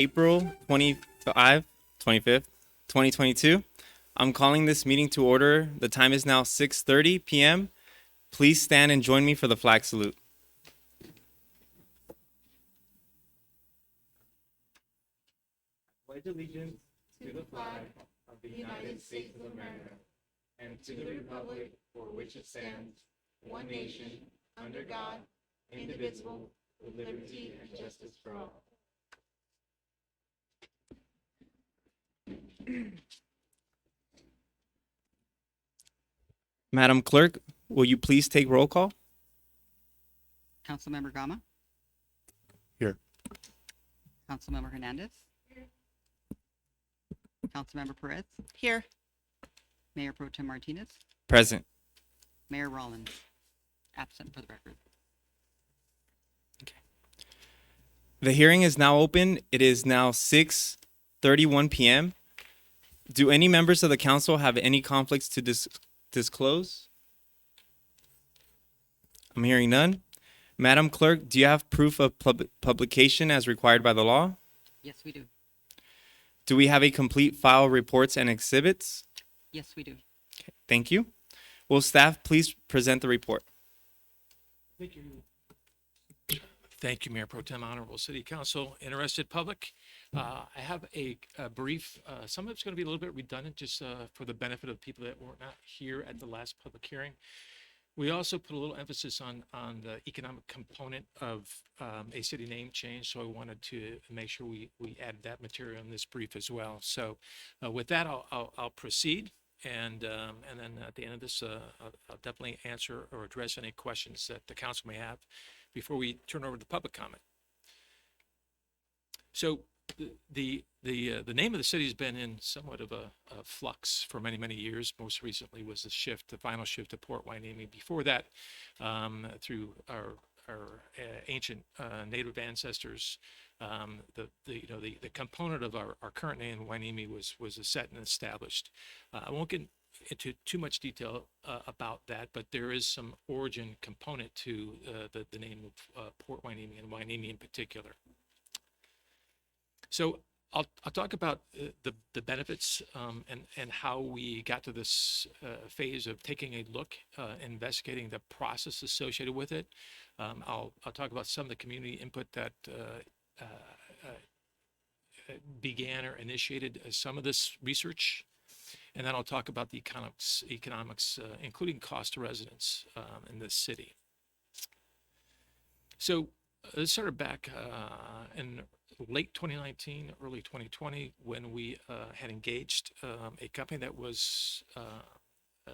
April 25th, 2022. I'm calling this meeting to order. The time is now 6:30 p.m. Please stand and join me for the flag salute. Pledge allegiance to the flag of the United States of America and to the republic for which it stands, one nation, under God, indivisible, with liberty and justice for all. Madam Clerk, will you please take roll call? Councilmember Gama. Here. Councilmember Hernandez. Here. Councilmember Perez. Here. Mayor Pro Tem Martinez. Present. Mayor Rollins. Absent for the record. The hearing is now open. It is now 6:31 p.m. Do any members of the council have any conflicts to disclose? I'm hearing none. Madam Clerk, do you have proof of publication as required by the law? Yes, we do. Do we have a complete file, reports, and exhibits? Yes, we do. Okay, thank you. Will staff please present the report? Thank you. Thank you, Mayor Pro Tem, Honorable City Council, interested public. I have a brief, some of it's going to be a little bit redundant just for the benefit of people that were not here at the last public hearing. We also put a little emphasis on the economic component of a city name change, so I wanted to make sure we added that material in this brief as well. So with that, I'll proceed. And then at the end of this, I'll definitely answer or address any questions that the council may have before we turn over to public comment. So the name of the city has been in somewhat of a flux for many years. Most recently was the final shift to Port Hueneme. Before that, through our ancient native ancestors, the component of our current name Hueneme was set and established. I won't get into too much detail about that, but there is some origin component to the name of Port Hueneme and Hueneme in particular. So I'll talk about the benefits and how we got to this phase of taking a look, investigating the process associated with it. I'll talk about some of the community input that began or initiated some of this research. And then I'll talk about the economics, including cost to residents in this city. So this started back in late 2019, early 2020, when we had engaged a company that was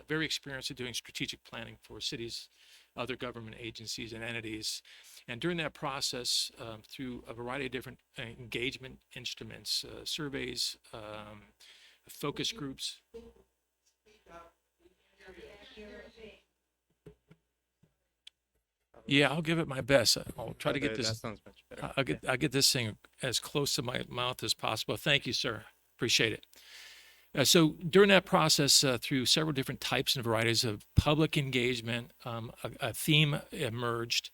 very experienced at doing strategic planning for cities, other government agencies and entities. And during that process, through a variety of different engagement instruments, surveys, focus groups. Yeah, I'll give it my best. I'll try to get this. That sounds much better. I'll get this thing as close to my mouth as possible. Thank you, sir. Appreciate it. So during that process, through several different types and varieties of public engagement, a theme emerged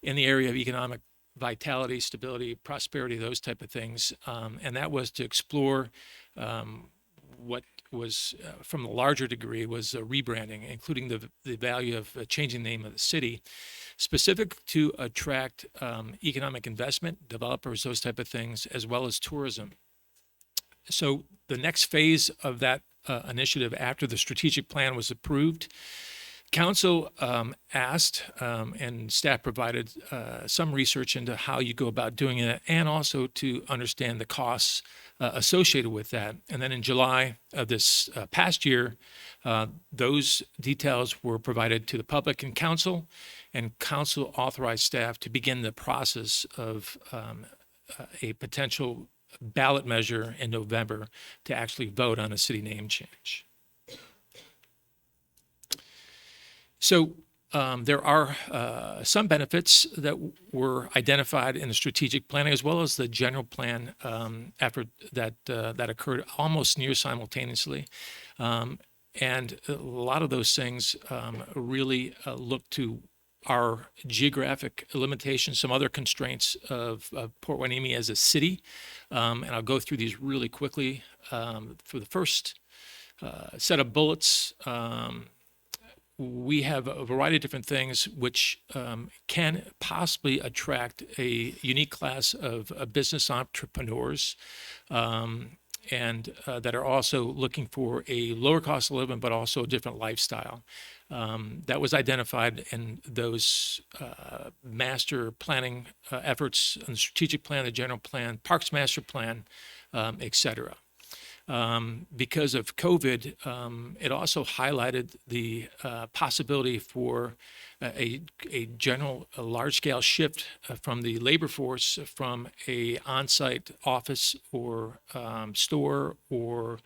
in the area of economic vitality, stability, prosperity, those type of things. And that was to explore what was, from a larger degree, was rebranding, including the value of changing the name of the city, specific to attract economic investment, developers, those type of things, as well as tourism. So the next phase of that initiative, after the strategic plan was approved, Council asked and staff provided some research into how you go about doing it, and also to understand the costs associated with that. And then in July of this past year, those details were provided to the public and council authorized staff to begin the process of a potential ballot measure in November to actually vote on a city name change. So there are some benefits that were identified in the strategic planning, as well as the general plan after that occurred almost near simultaneously. And a lot of those things really look to our geographic limitations, some other constraints of Port Hueneme as a city. And I'll go through these really quickly. For the first set of bullets, we have a variety of different things which can possibly attract a unique class of business entrepreneurs and that are also looking for a lower cost of living, but also a different lifestyle. That was identified in those master planning efforts, and the strategic plan, the general plan, Parks Master Plan, et cetera. Because of COVID, it also highlighted the possibility for a large-scale shift from the labor force from a on-site office or store or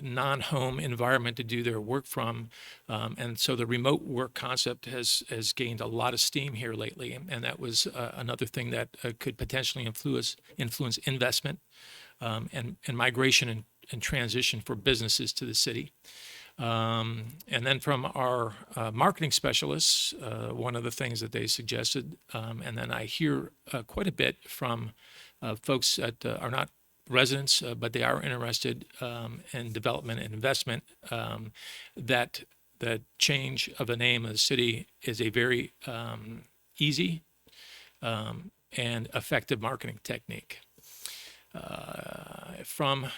non-home environment to do their work from. And so the remote work concept has gained a lot of steam here lately. And that was another thing that could potentially influence investment and migration and transition for businesses to the city. And then from our marketing specialists, one of the things that they suggested, and then I hear quite a bit from folks that are not residents, but they are interested in development and investment, that the change of the name of the city is a very easy and effective marketing technique. From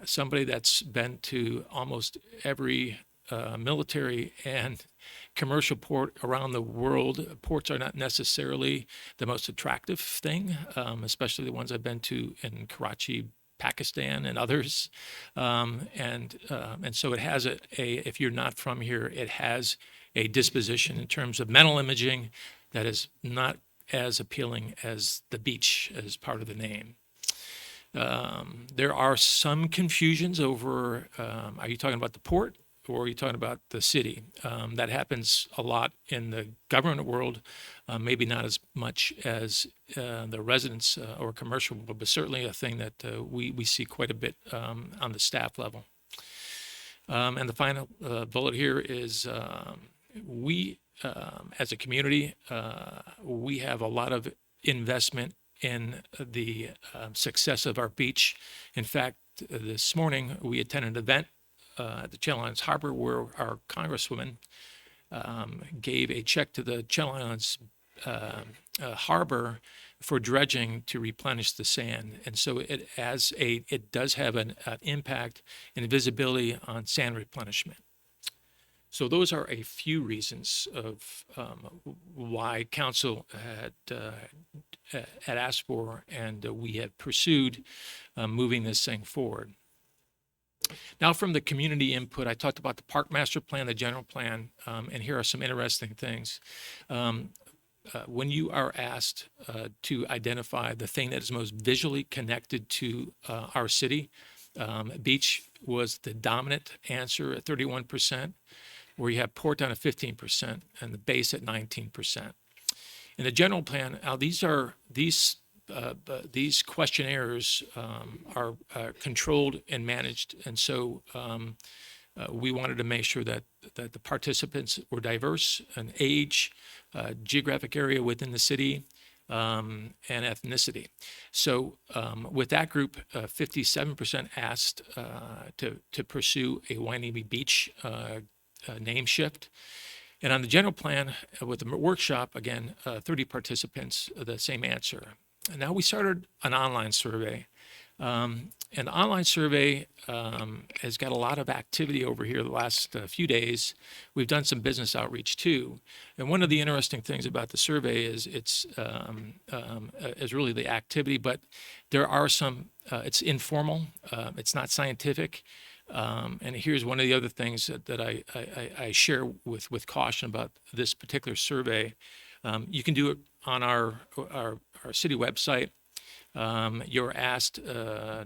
somebody that's been to almost every military and commercial port around the world, ports are not necessarily the most attractive thing, especially the ones I've been to in Karachi, Pakistan, and others. And so it has if you're not from here, it has a disposition in terms of mental imaging that is not as appealing as the beach as part of the name. There are some confusions over, are you talking about the port or are you talking about the city? That happens a lot in the government world, maybe not as much as the residents or commercial world, but certainly a thing that we see quite a bit on the staff level. And the final bullet here is we, as a community, we have a lot of investment in the success of our beach. In fact, this morning we attended an event at the Channel Islands Harbor where our congresswoman gave a check to the Channel Islands Harbor for dredging to replenish the sand. And so it does have an impact and visibility on sand replenishment. So those are a few reasons of why council had asked for and we have pursued moving this thing forward. Now from the community input, I talked about the Park Master Plan, the general plan, and here are some interesting things. When you are asked to identify the thing that is most visually connected to our city, beach was the dominant answer at 31%. Where you have port down at 15% and the base at 19%. In the general plan, now these questionnaires are controlled and managed, and so we wanted to make sure that the participants were diverse in age, geographic area within the city, and ethnicity. So with that group, 57% asked to pursue a Hueneme Beach name shift. And on the general plan with the workshop, again, 30 participants, the same answer. And now we started an online survey. And the online survey has got a lot of activity over here the last few days. We've done some business outreach too. And one of the interesting things about the survey is is really the activity, but there are some, it's informal, it's not scientific. And here's one of the other things that I share with caution about this particular survey. You can do it on our city website. You're asked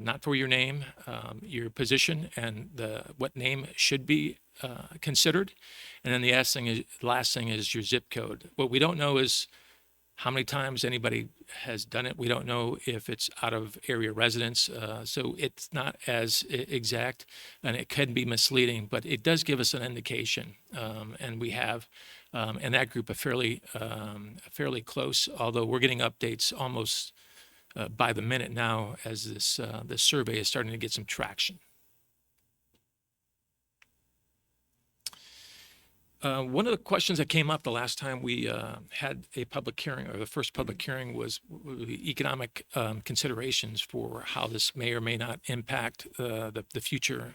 not for your name, your position, and what name should be considered. And then the last thing is your zip code. What we don't know is how many times anybody has done it. We don't know if it's out of area residence. So it's not as exact and it can be misleading, but it does give us an indication. And we have and that group are fairly close, although we're getting updates almost by the minute now as this survey is starting to get some traction. One of the questions that came up the last time we had a public hearing, or the first public hearing, was the economic considerations for how this may or may not impact the future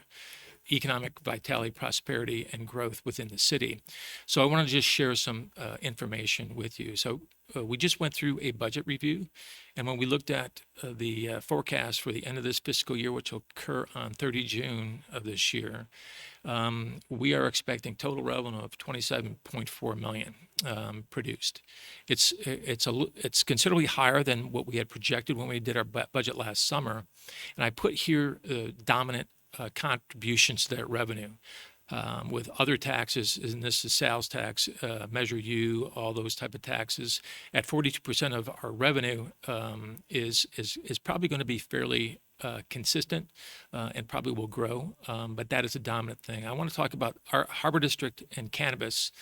economic vitality, prosperity, and growth within the city. So I want to just share some information with you. So we just went through a budget review, and when we looked at the forecast for the end of this fiscal year, which will occur on 30 June of this year, we are expecting total revenue of 27.4 million produced. It's considerably higher than what we had projected when we did our budget last summer, and I put here dominant contributions to that revenue. With other taxes, and this is sales tax, Measure U, all those type of taxes, at 42% of our revenue is probably going to be fairly consistent and probably will grow, but that is a dominant thing. I want to talk about our Harbor District and cannabis.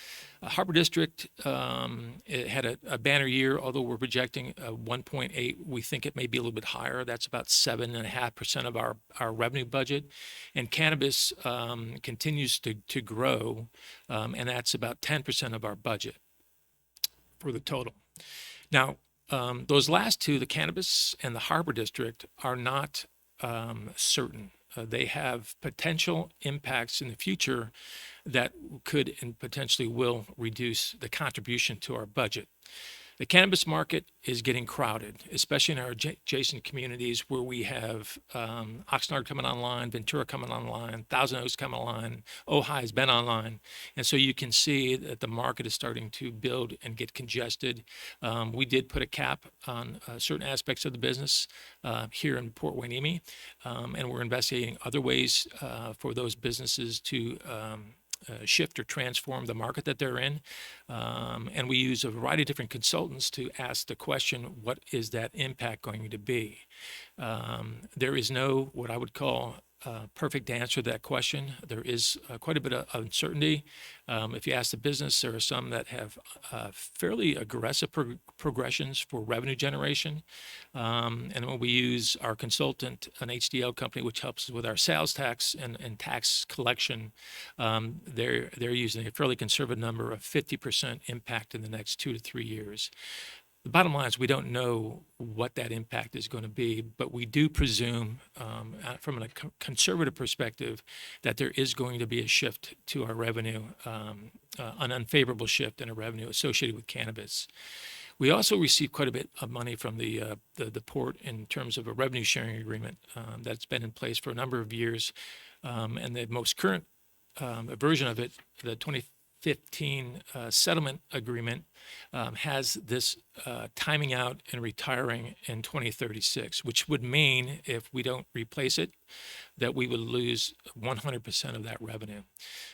Harbor District it had a banner year, although we're projecting 1.8. We think it may be a little bit higher. That's about 7.5% of our revenue budget. And cannabis continues to grow, and that's about 10% of our budget for the total. Now, those last two, the cannabis and the Harbor District, are not certain. They have potential impacts in the future that could and potentially will reduce the contribution to our budget. The cannabis market is getting crowded, especially in our adjacent communities where we have Oxnard coming online, Ventura coming online, Thousand Oaks coming online, Ojai has been online. And so you can see that the market is starting to build and get congested. We did put a cap on certain aspects of the business here in Port Hueneme, and we're investigating other ways for those businesses to shift or transform the market that they're in. And we use a variety of different consultants to ask the question, what is that impact going to be? There is no, what I would call, perfect answer to that question. There is quite a bit of uncertainty. If you ask the business, there are some that have fairly aggressive progressions for revenue generation. And when we use our consultant, an HDL company, which helps us with our sales tax and tax collection, they're using a fairly conservative number of 50% impact in the next 2 to 3 years. The bottom line is we don't know what that impact is going to be, but we do presume from a conservative perspective that there is going to be a shift to our revenue, an unfavorable shift in our revenue associated with cannabis. We also receive quite a bit of money from the port in terms of a revenue sharing agreement that's been in place for a number of years. And the most current version of it, the 2015 settlement agreement, has this timing out and retiring in 2036, which would mean if we don't replace it, that we would lose 100% of that revenue.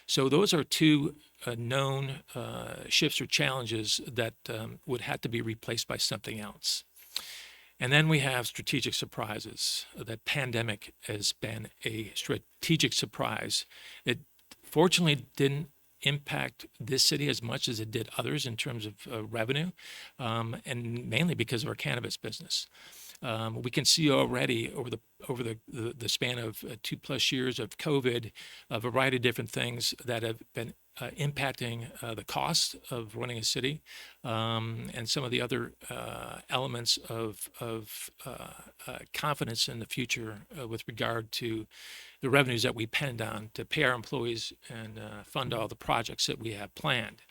So those are two known shifts or challenges that would have to be replaced by something else. And then we have strategic surprises. The pandemic has been a strategic surprise. It fortunately didn't impact this city as much as it did others in terms of revenue, and mainly because of our cannabis business. We can see already over the span of 2+ years of COVID, a variety of different things that have been impacting the cost of running a city, and some of the other elements of confidence in the future with regard to the revenues that we depend on to pay our employees and fund all the projects that we have planned.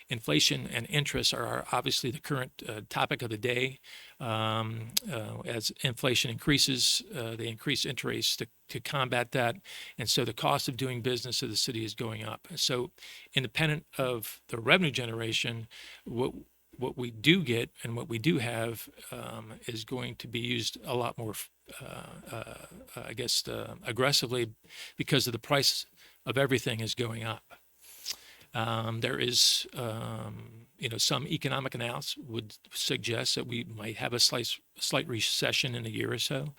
Inflation and interest are obviously the current topic of the day. As inflation increases, they increase interest to combat that. And so the cost of doing business of the city is going up. So independent of the revenue generation, what we do get and what we do have is going to be used a lot more, aggressively because of the price of everything is going up. There is, some economic analysis would suggest that we might have a slight recession in a year or so,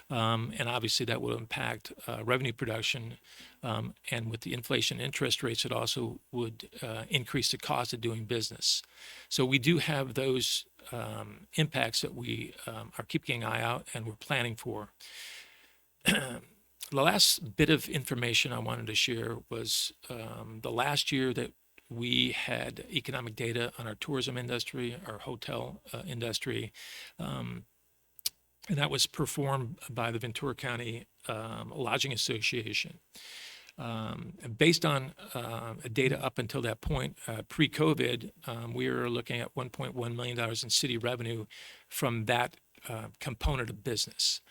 and obviously that will impact revenue production. And with the inflation interest rates, it also would increase the cost of doing business. So we do have those impacts that we are keeping an eye out and we're planning for. The last bit of information I wanted to share was the last year that we had economic data on our tourism industry, our hotel industry, and that was performed by the Ventura County Lodging Association. Based on data up until that point, pre-COVID, we were looking at $1.1 million in city revenue from that component of business.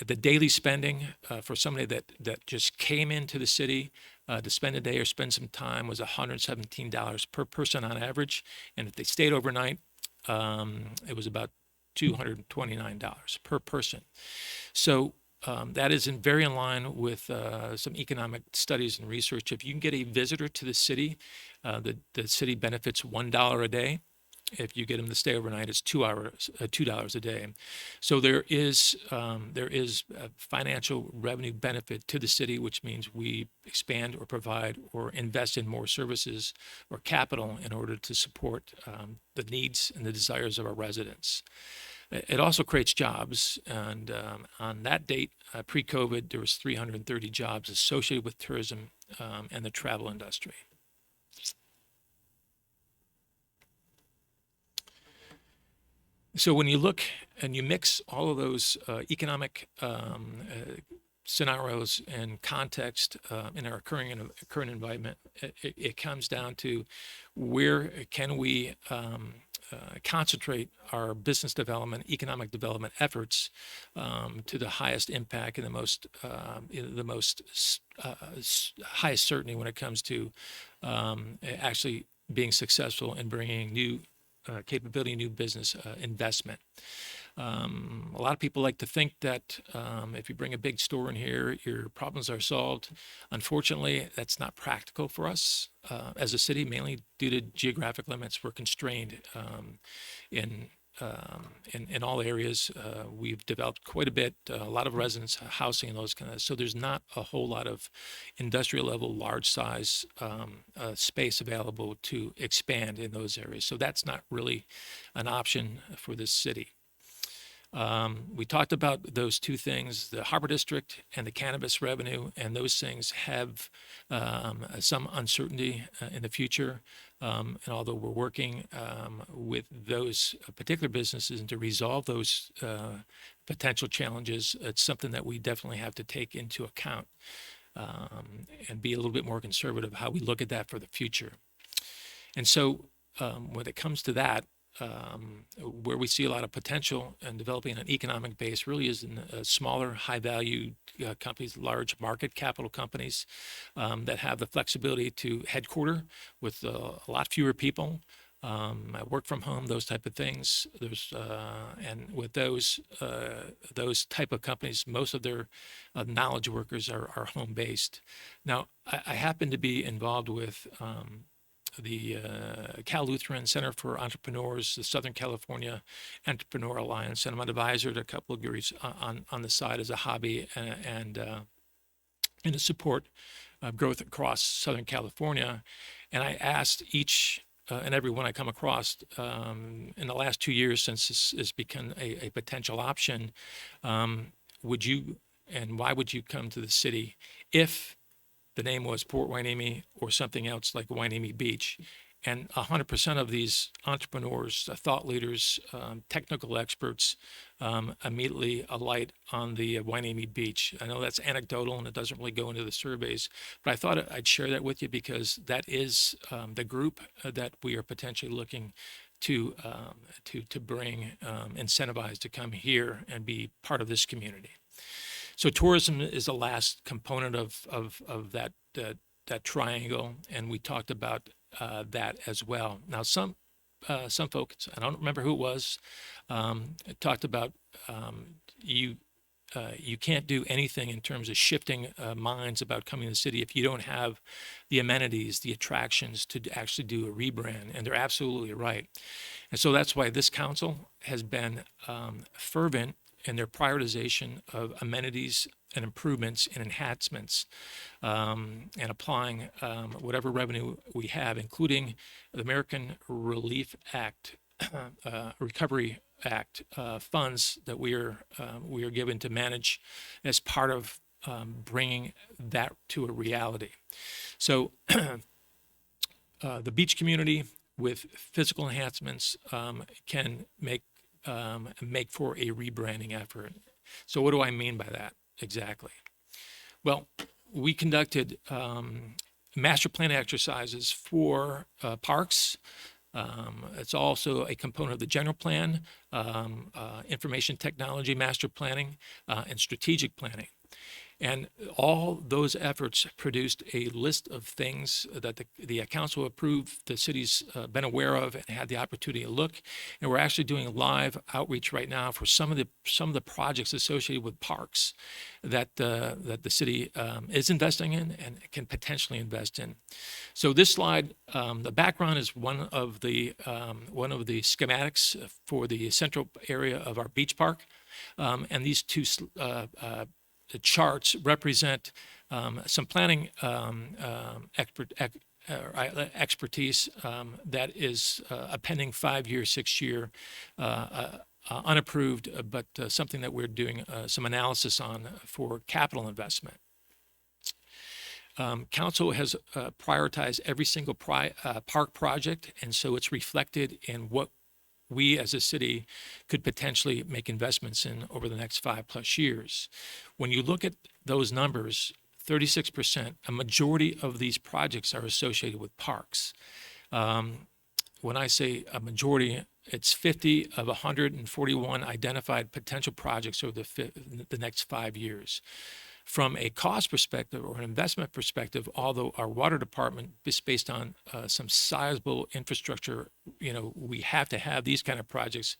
The daily spending for somebody that just came into the city to spend a day or spend some time was $117 per person on average. And if they stayed overnight, it was about $229 per person. So that is very in line with some economic studies and research. If you can get a visitor to the city, the city benefits $1 a day. If you get them to stay overnight, it's $2 a day. So there is a financial revenue benefit to the city, which means we expand or provide or invest in more services or capital in order to support the needs and the desires of our residents. It also creates jobs, and on that date, pre-COVID, there was 330 jobs associated with tourism and the travel industry. So when you look and you mix all of those economic scenarios and context in our current environment, it comes down to where can we concentrate our business development, economic development efforts to the highest impact and the most highest certainty when it comes to actually being successful in bringing new capability, new business investment. A lot of people like to think that if you bring a big store in here, your problems are solved. Unfortunately, that's not practical for us as a city, mainly due to geographic limits. We're constrained in all areas. We've developed quite a bit, a lot of residence housing and those kind of. So there's not a whole lot of industrial level, large size space available to expand in those areas. So that's not really an option for this city. We talked about those two things, the Harbor District and the cannabis revenue, and those things have some uncertainty in the future. And although we're working with those particular businesses and to resolve those potential challenges, it's something that we definitely have to take into account and be a little bit more conservative how we look at that for the future. And so when it comes to that, where we see a lot of potential in developing an economic base really is in smaller, high-value companies, large market capital companies that have the flexibility to headquarter with a lot fewer people, work from home, those type of things. And with those type of companies, most of their knowledge workers are home-based. Now, I happen to be involved with the Cal Lutheran Center for Entrepreneurs, the Southern California Entrepreneur Alliance, and I'm an advisor to a couple of groups on the side as a hobby and to support growth across Southern California. And I asked each and every one I come across in the last 2 years since this has become a potential option, would you and why would you come to the city if the name was Port Hueneme or something else like Hueneme Beach? And 100% of these entrepreneurs, thought leaders, technical experts immediately alight on the Hueneme Beach. I know that's anecdotal and it doesn't really go into the surveys, but I thought I'd share that with you because that is the group that we are potentially looking to bring incentivized to come here and be part of this community. So tourism is the last component of that triangle, and we talked about that as well. Now, some folks, I don't remember who it was, talked about you you can't do anything in terms of shifting minds about coming to the city if you don't have the amenities, the attractions to actually do a rebrand. And they're absolutely right. And so that's why this council has been fervent in their prioritization of amenities and improvements and enhancements, and applying whatever revenue we have, including the American Relief Act, Recovery Act funds that we are given to manage as part of bringing that to a reality. So the beach community with physical enhancements can make for a rebranding effort. So what do I mean by that exactly? Well, we conducted master plan exercises for parks. It's also a component of the general plan, information technology master planning, and strategic planning. And all those efforts produced a list of things that the council approved, the city's been aware of and had the opportunity to look. And we're actually doing live outreach right now for some of the projects associated with parks that the city is investing in and can potentially invest in. So this slide, the background is one of the schematics for the central area of our beach park, and these two the charts represent some planning expertise that is a pending 5-year, 6-year unapproved, but something that we're doing some analysis on for capital investment. Council has prioritized every single park project, and so it's reflected in what we as a city could potentially make investments in over the next 5+ years. When you look at those numbers, 36%, a majority of these projects are associated with parks. When I say a majority, it's 50 of 141 identified potential projects over the next 5 years. From a cost perspective or an investment perspective, although our water department is based on some sizable infrastructure, we have to have these kind of projects.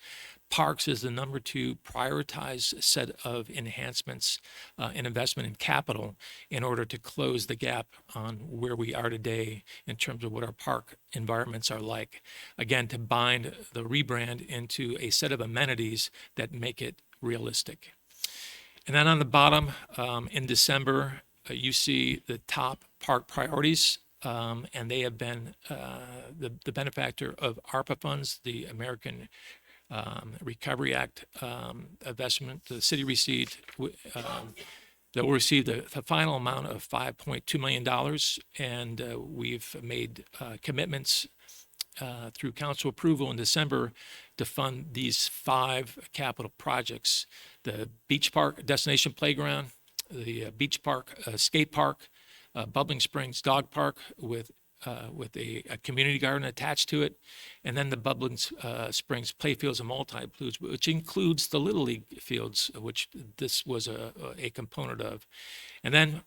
Parks is the number 2 prioritized set of enhancements and investment in capital in order to close the gap on where we are today in terms of what our park environments are like. Again, to bind the rebrand into a set of amenities that make it realistic. And then on the bottom, in December, you see the top park priorities, and they have been the benefactor of ARPA funds, the American Recovery Act investment. The city received, that will receive the final amount of $5.2 million, and we've made commitments through council approval in December to fund these 5 capital projects: the beach park destination playground, the beach park skate park, Bubbling Springs dog park with a community garden attached to it, and then the Bubbling Springs playfields and multi-pools, which includes the Little League fields, which this was a component of. And then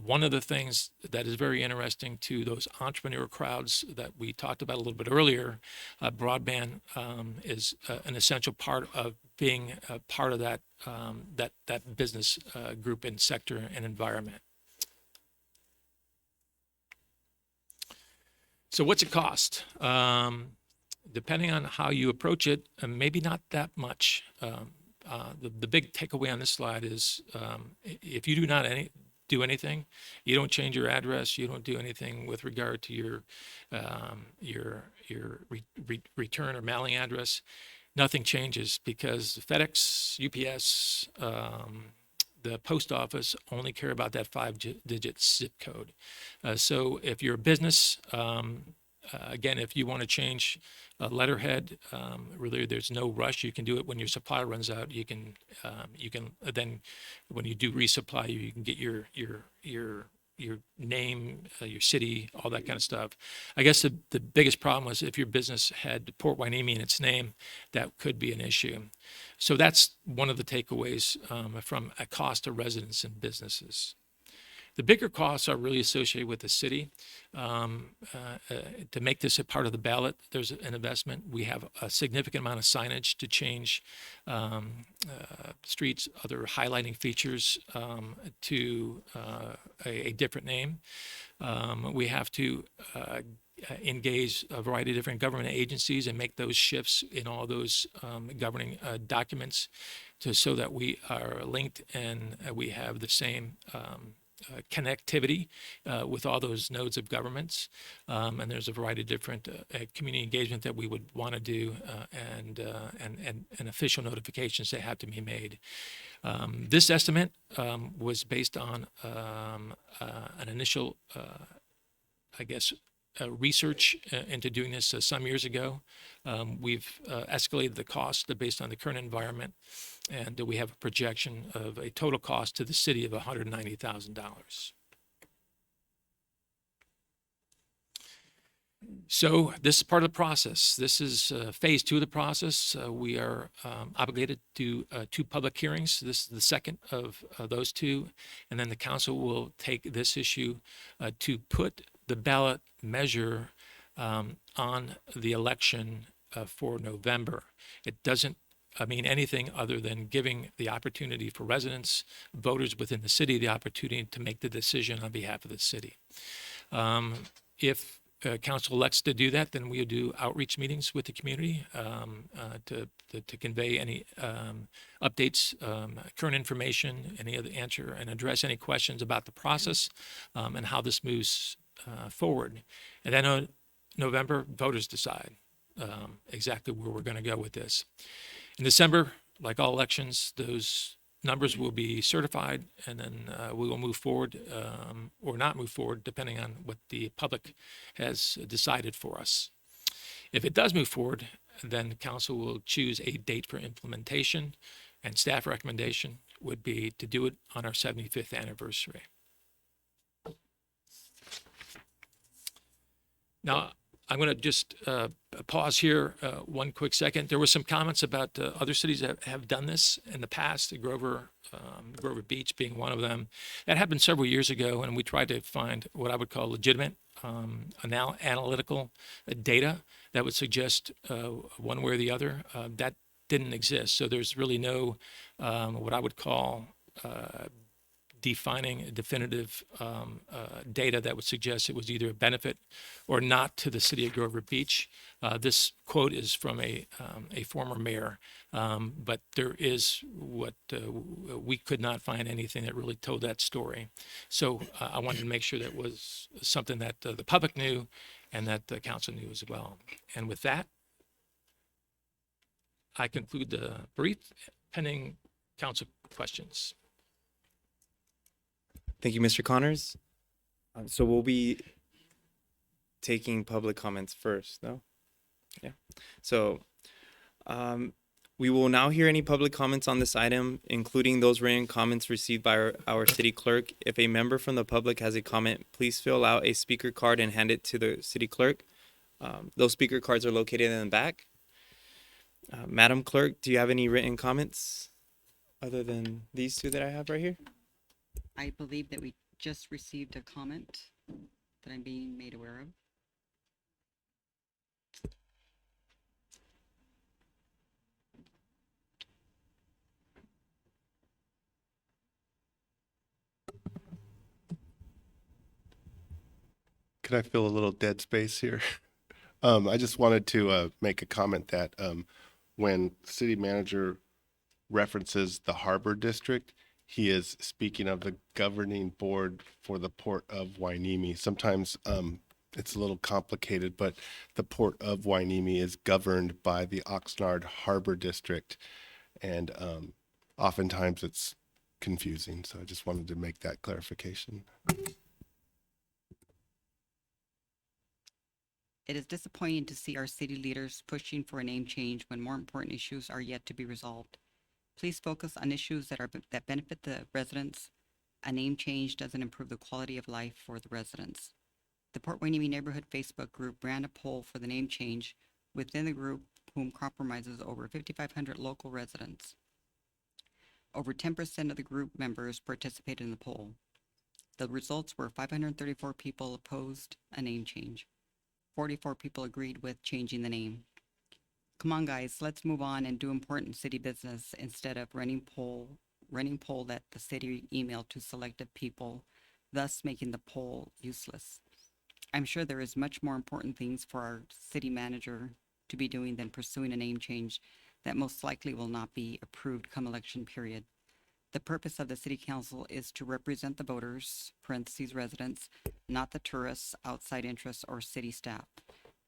one of the things that is very interesting to those entrepreneur crowds that we talked about a little bit earlier, broadband is an essential part of being a part of that business group and sector and environment. So what's it cost? Depending on how you approach it, maybe not that much. The big takeaway on this slide is if you do not do anything, you don't change your address, you don't do anything with regard to your return or mailing address, nothing changes, because FedEx, UPS, the post office only care about that 5-digit zip code. So if you're a business, again, if you want to change a letterhead, really there's no rush. You can do it when your supply runs out. You can then, when you do resupply, you can get your name, your city, all that kind of stuff. I guess the biggest problem was if your business had Port Hueneme in its name, that could be an issue. So that's one of the takeaways from a cost to residents and businesses. The bigger costs are really associated with the city. To make this a part of the ballot, there's an investment. We have a significant amount of signage to change streets, other highlighting features to a different name. We have to engage a variety of different government agencies and make those shifts in all those governing documents so that we are linked and we have the same connectivity with all those nodes of governments. And there's a variety of different community engagement that we would want to do and official notifications that have to be made. This estimate was based on an initial, research into doing this some years ago. We've escalated the cost based on the current environment, and we have a projection of a total cost to the city of $190,000. So this is part of the process. This is phase 2 of the process. We are obligated to 2 public hearings. This is the second of those 2. And then the council will take this issue to put the ballot measure on the election for November. It doesn't mean anything other than giving the opportunity for residents, voters within the city, the opportunity to make the decision on behalf of the city. If council elects to do that, then we'll do outreach meetings with the community to convey any updates, current information, any other answer, and address any questions about the process and how this moves forward. And then on November, voters decide exactly where we're going to go with this. In December, like all elections, those numbers will be certified, and then we will move forward or not move forward, depending on what the public has decided for us. If it does move forward, then council will choose a date for implementation, and staff recommendation would be to do it on our 75th anniversary. Now, I'm going to just pause here one quick second. There were some comments about other cities that have done this in the past, Grover Beach being one of them. That happened several years ago, and we tried to find what I would call legitimate analytical data that would suggest one way or the other. That didn't exist. So there's really no what I would call defining definitive data that would suggest it was either a benefit or not to the city of Grover Beach. This quote is from a former mayor, but there is what we could not find anything that really told that story. So I wanted to make sure that was something that the public knew and that the council knew as well. And with that, I conclude the brief, pending council questions. Thank you, Mr. Connors. So we'll be taking public comments first, no? Yeah. So we will now hear any public comments on this item, including those written comments received by our city clerk. If a member from the public has a comment, please fill out a speaker card and hand it to the city clerk. Those speaker cards are located in the back. Madam Clerk, do you have any written comments other than these 2 that I have right here? I believe that we just received a comment that I'm being made aware of. Could I fill a little dead space here? I just wanted to make a comment that when city manager references the Harbor District, he is speaking of the governing board for the Port of Hueneme. Sometimes it's a little complicated, but the Port of Hueneme is governed by the Oxnard Harbor District, and oftentimes it's confusing. So I just wanted to make that clarification. It is disappointing to see our city leaders pushing for a name change when more important issues are yet to be resolved. Please focus on issues that benefit the residents. A name change doesn't improve the quality of life for the residents. The Port Hueneme Neighborhood Facebook group ran a poll for the name change within the group, whom compromises over 5,500 local residents. Over 10% of the group members participated in the poll. The results were 534 people opposed a name change. 44 people agreed with changing the name. Come on, guys, let's move on and do important city business instead of running poll that the city emailed to selected people, thus making the poll useless. I'm sure there is much more important things for our city manager to be doing than pursuing a name change that most likely will not be approved come election period. The purpose of the city council is to represent the voters, parentheses residents, not the tourists, outside interests, or city staff.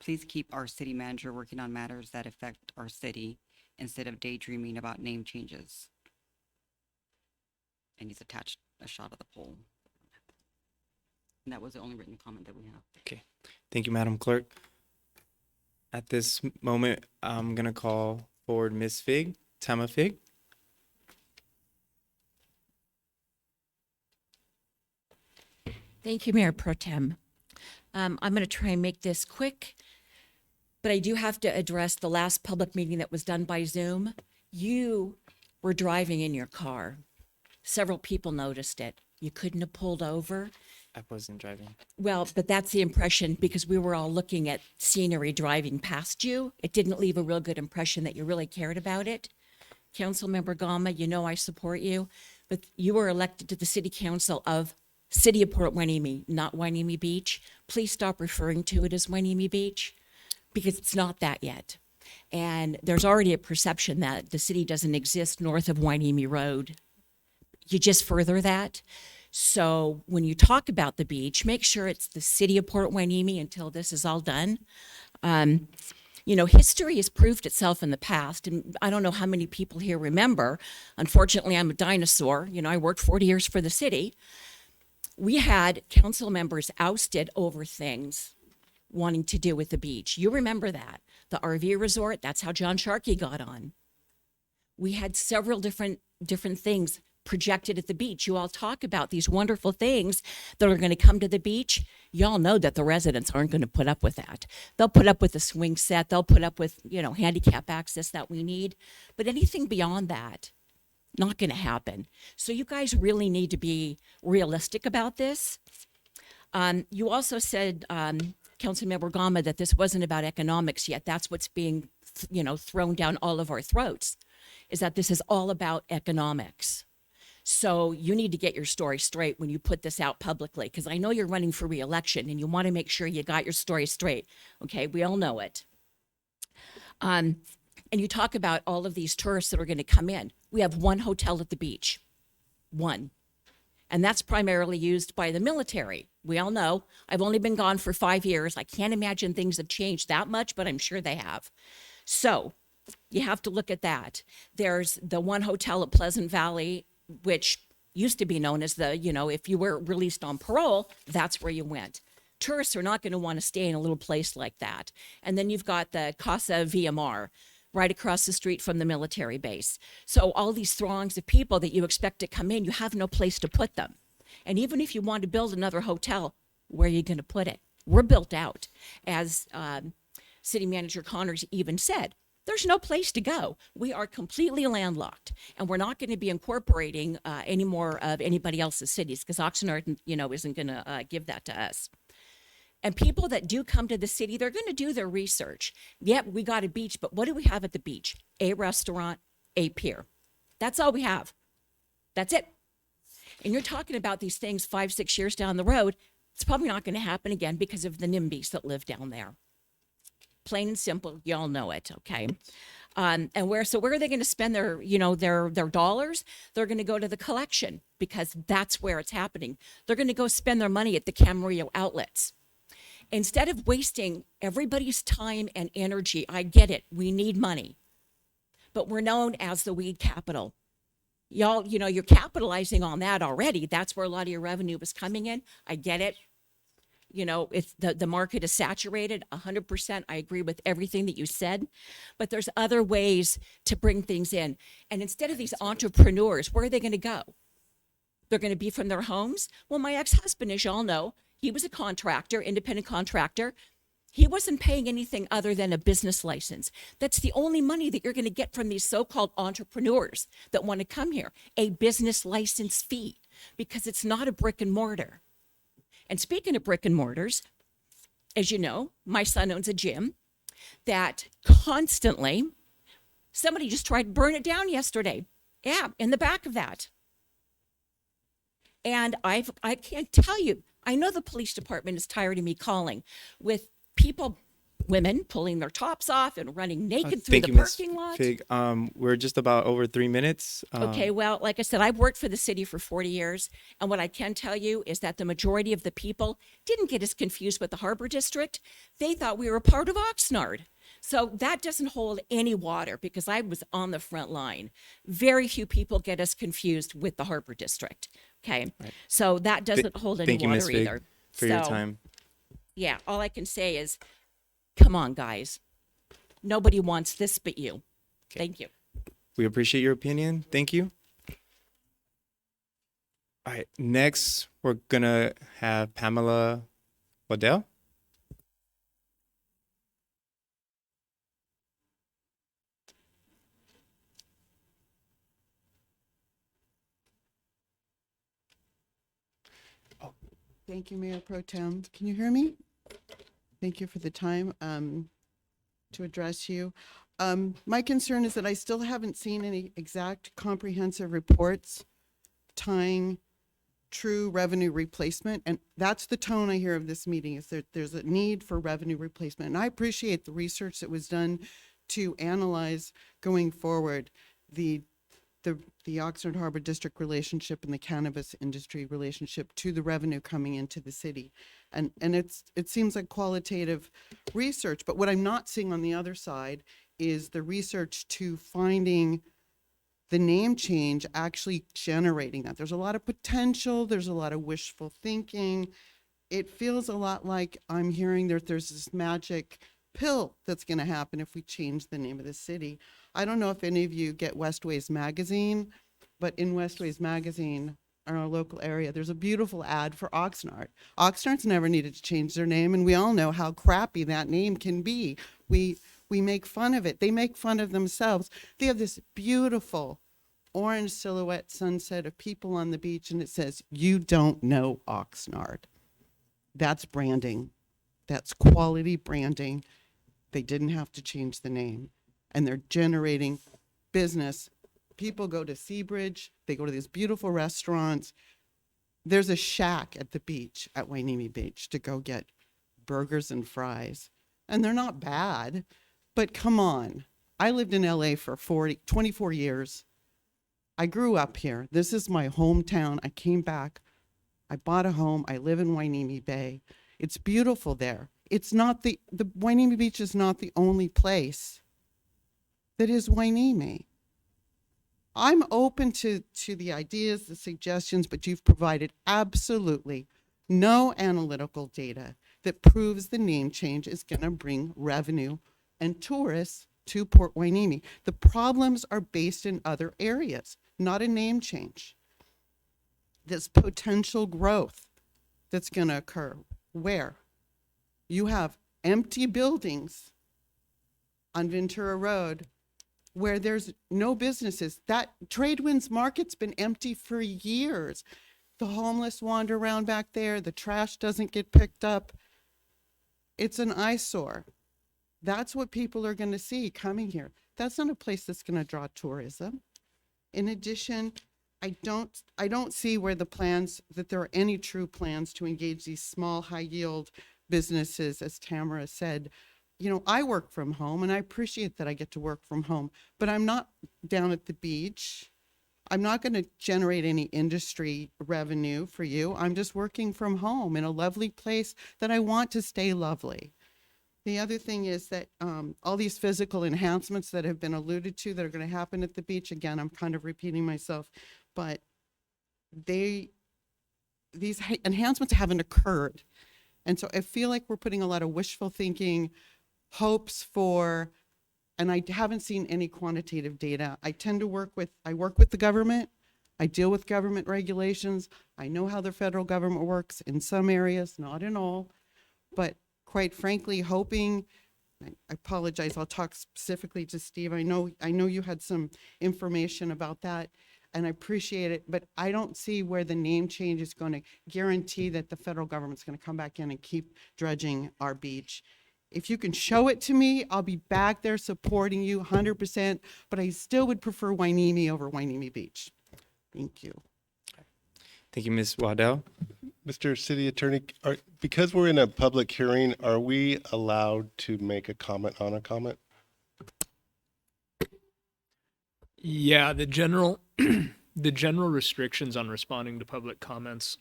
Please keep our city manager working on matters that affect our city instead of daydreaming about name changes. And he's attached a shot of the poll. And that was the only written comment that we have. Okay. Thank you, Madam Clerk. At this moment, I'm going to call forward Ms. Fig, Tama Fig. Thank you, Mayor Pro Tem. I'm going to try and make this quick, but I do have to address the last public meeting that was done by Zoom. You were driving in your car. Several people noticed it. You couldn't have pulled over. I wasn't driving. Well, but that's the impression because we were all looking at scenery driving past you. It didn't leave a real good impression that you really cared about it. Councilmember Gama, you know I support you, but you were elected to the City Council of City of Port Hueneme, not Hueneme Beach. Please stop referring to it as Hueneme Beach because it's not that yet. And there's already a perception that the city doesn't exist north of Hueneme Road. You just further that. So when you talk about the beach, make sure it's the City of Port Hueneme until this is all done. You know, history has proved itself in the past, and I don't know how many people here remember. Unfortunately, I'm a dinosaur. You know, I worked 40 years for the city. We had council members ousted over things wanting to do with the beach. You remember that. The RV resort, that's how John Sharkey got on. We had several different things projected at the beach. You all talk about these wonderful things that are going to come to the beach. Y'all know that the residents aren't going to put up with that. They'll put up with the swing set. They'll put up with, you know, handicap access that we need. But anything beyond that, not going to happen. So you guys really need to be realistic about this. You also said, Councilmember Gama, that this wasn't about economics yet. That's what's being, you know, thrown down all of our throats, is that this is all about economics. So you need to get your story straight when you put this out publicly, because I know you're running for re-election and you want to make sure you got your story straight. Okay, we all know it. And you talk about all of these tourists that are going to come in. We have one hotel at the beach, one. And that's primarily used by the military. We all know. I've only been gone for 5 years. I can't imagine things have changed that much, but I'm sure they have. So you have to look at that. There's the one hotel at Pleasant Valley, which used to be known as the, you know, if you were released on parole, that's where you went. Tourists are not going to want to stay in a little place like that. And then you've got the Casa VMR right across the street from the military base. So all these throngs of people that you expect to come in, you have no place to put them. And even if you want to build another hotel, where are you going to put it? We're built out. As City Manager Connors even said, there's no place to go. We are completely landlocked, and we're not going to be incorporating any more of anybody else's cities because Oxnard, you know, isn't going to give that to us. And people that do come to the city, they're going to do their research. Yep, we got a beach, but what do we have at the beach? A restaurant, a pier. That's all we have. That's it. And you're talking about these things 5-6 years down the road. It's probably not going to happen again because of the NIMBYs that live down there. Plain and simple, y'all know it, okay? And where are they going to spend their, you know, their dollars? They're going to go to the collection because that's where it's happening. They're going to go spend their money at the Camarillo outlets. Instead of wasting everybody's time and energy, I get it, we need money, but we're known as the weed capital. Y'all, you know, you're capitalizing on that already. That's where a lot of your revenue is coming in. I get it. You know, it's the market is saturated 100%. I agree with everything that you said, but there's other ways to bring things in. And instead of these entrepreneurs, where are they going to go? They're going to be from their homes? Well, my ex-husband, as y'all know, he was a contractor, independent contractor. He wasn't paying anything other than a business license. That's the only money that you're going to get from these so-called entrepreneurs that want to come here, a business license fee. because it's not a brick and mortar. And speaking of brick and mortars, as you know, my son owns a gym that constantly, somebody just tried to burn it down yesterday. Yeah, in the back of that. And I can't tell you, I know the police department is tired of me calling with people, women pulling their tops off and running naked through Thank the you, Ms. parking lot. Fig. We're just about over 3 minutes. Okay, well, like I said, I've worked for the city for 40 years. And what I can tell you is that the majority of the people didn't get as confused with the Harbor District. They thought we were part of Oxnard. So that doesn't hold any water because I was on the front line. Very few people get us confused with the Harbor District. Okay, so that doesn't hold any Thank you, Ms. water Fig, either. for your So, time. Yeah, all I can say is, come on, guys. Nobody wants this but you. Thank you. We appreciate your opinion. Thank you. All right, next we're gonna have Pamela Waddell. Thank you, Mayor Pro Tem. Can you hear me? Thank you for the time to address you. My concern is that I still haven't seen any exact comprehensive reports tying true revenue replacement. And that's the tone I hear of this meeting, is that there's a need for revenue replacement. And I appreciate the research that was done to analyze going forward the Oxnard Harbor District relationship and the cannabis industry relationship to the revenue coming into the city. And it seems like qualitative research, but what I'm not seeing on the other side is the research to finding the name change actually generating that. There's a lot of potential, there's a lot of wishful thinking. It feels a lot like I'm hearing that there's this magic pill that's going to happen if we change the name of the city. I don't know if any of you get Westways magazine, but in Westways magazine, in our local area, there's a beautiful ad for Oxnard. Oxnard's never needed to change their name, and we all know how crappy that name can be. We make fun of it. They make fun of themselves. They have this beautiful orange silhouette sunset of people on the beach, and it says, "You don't know Oxnard." That's branding. That's quality branding. They didn't have to change the name, and they're generating business. People go to Seabridge, they go to these beautiful restaurants. There's a shack at the beach at Hueneme Beach to go get burgers and fries, and they're not bad, but come on. I lived in LA for 24 years. I grew up here. This is my hometown. I came back. I bought a home. I live in Hueneme Bay. It's beautiful there. It's not the Hueneme Beach is not the only place that is Hueneme. I'm open to the ideas, the suggestions, but you've provided absolutely no analytical data that proves the name change is going to bring revenue and tourists to Port Hueneme. The problems are based in other areas, not a name change. This potential growth that's going to occur, where you have empty buildings on Ventura Road where there's no businesses. That Tradewinds Market's been empty for years. The homeless wander around back there. The trash doesn't get picked up. It's an eyesore. That's what people are going to see coming here. That's not a place that's going to draw tourism. In addition, I don't see where that there are any true plans to engage these small, high yield businesses, as Tamara said. You know, I work from home and I appreciate that I get to work from home, but I'm not down at the beach. I'm not going to generate any industry revenue for you. I'm just working from home in a lovely place that I want to stay lovely. The other thing is that all these physical enhancements that have been alluded to that are going to happen at the beach, again, I'm kind of repeating myself, but these enhancements haven't occurred. And so I feel like we're putting a lot of wishful thinking, hopes for, and I haven't seen any quantitative data. I work with the government. I deal with government regulations. I know how the federal government works in some areas, not in all, but quite frankly, hoping, I apologize, I'll talk specifically to Steve. I know you had some information about that. and I appreciate it, but I don't see where the name change is going to guarantee that the federal government's going to come back in and keep dredging our beach. If you can show it to me, I'll be back there supporting you 100%, but I still would prefer Wainimi over Wainimi Beach. Thank you. Thank you, Ms. Waddell. Mr. City Attorney, because we're in a public hearing, are we allowed to make a comment on a comment? Yeah, the general the general restrictions on responding to public comments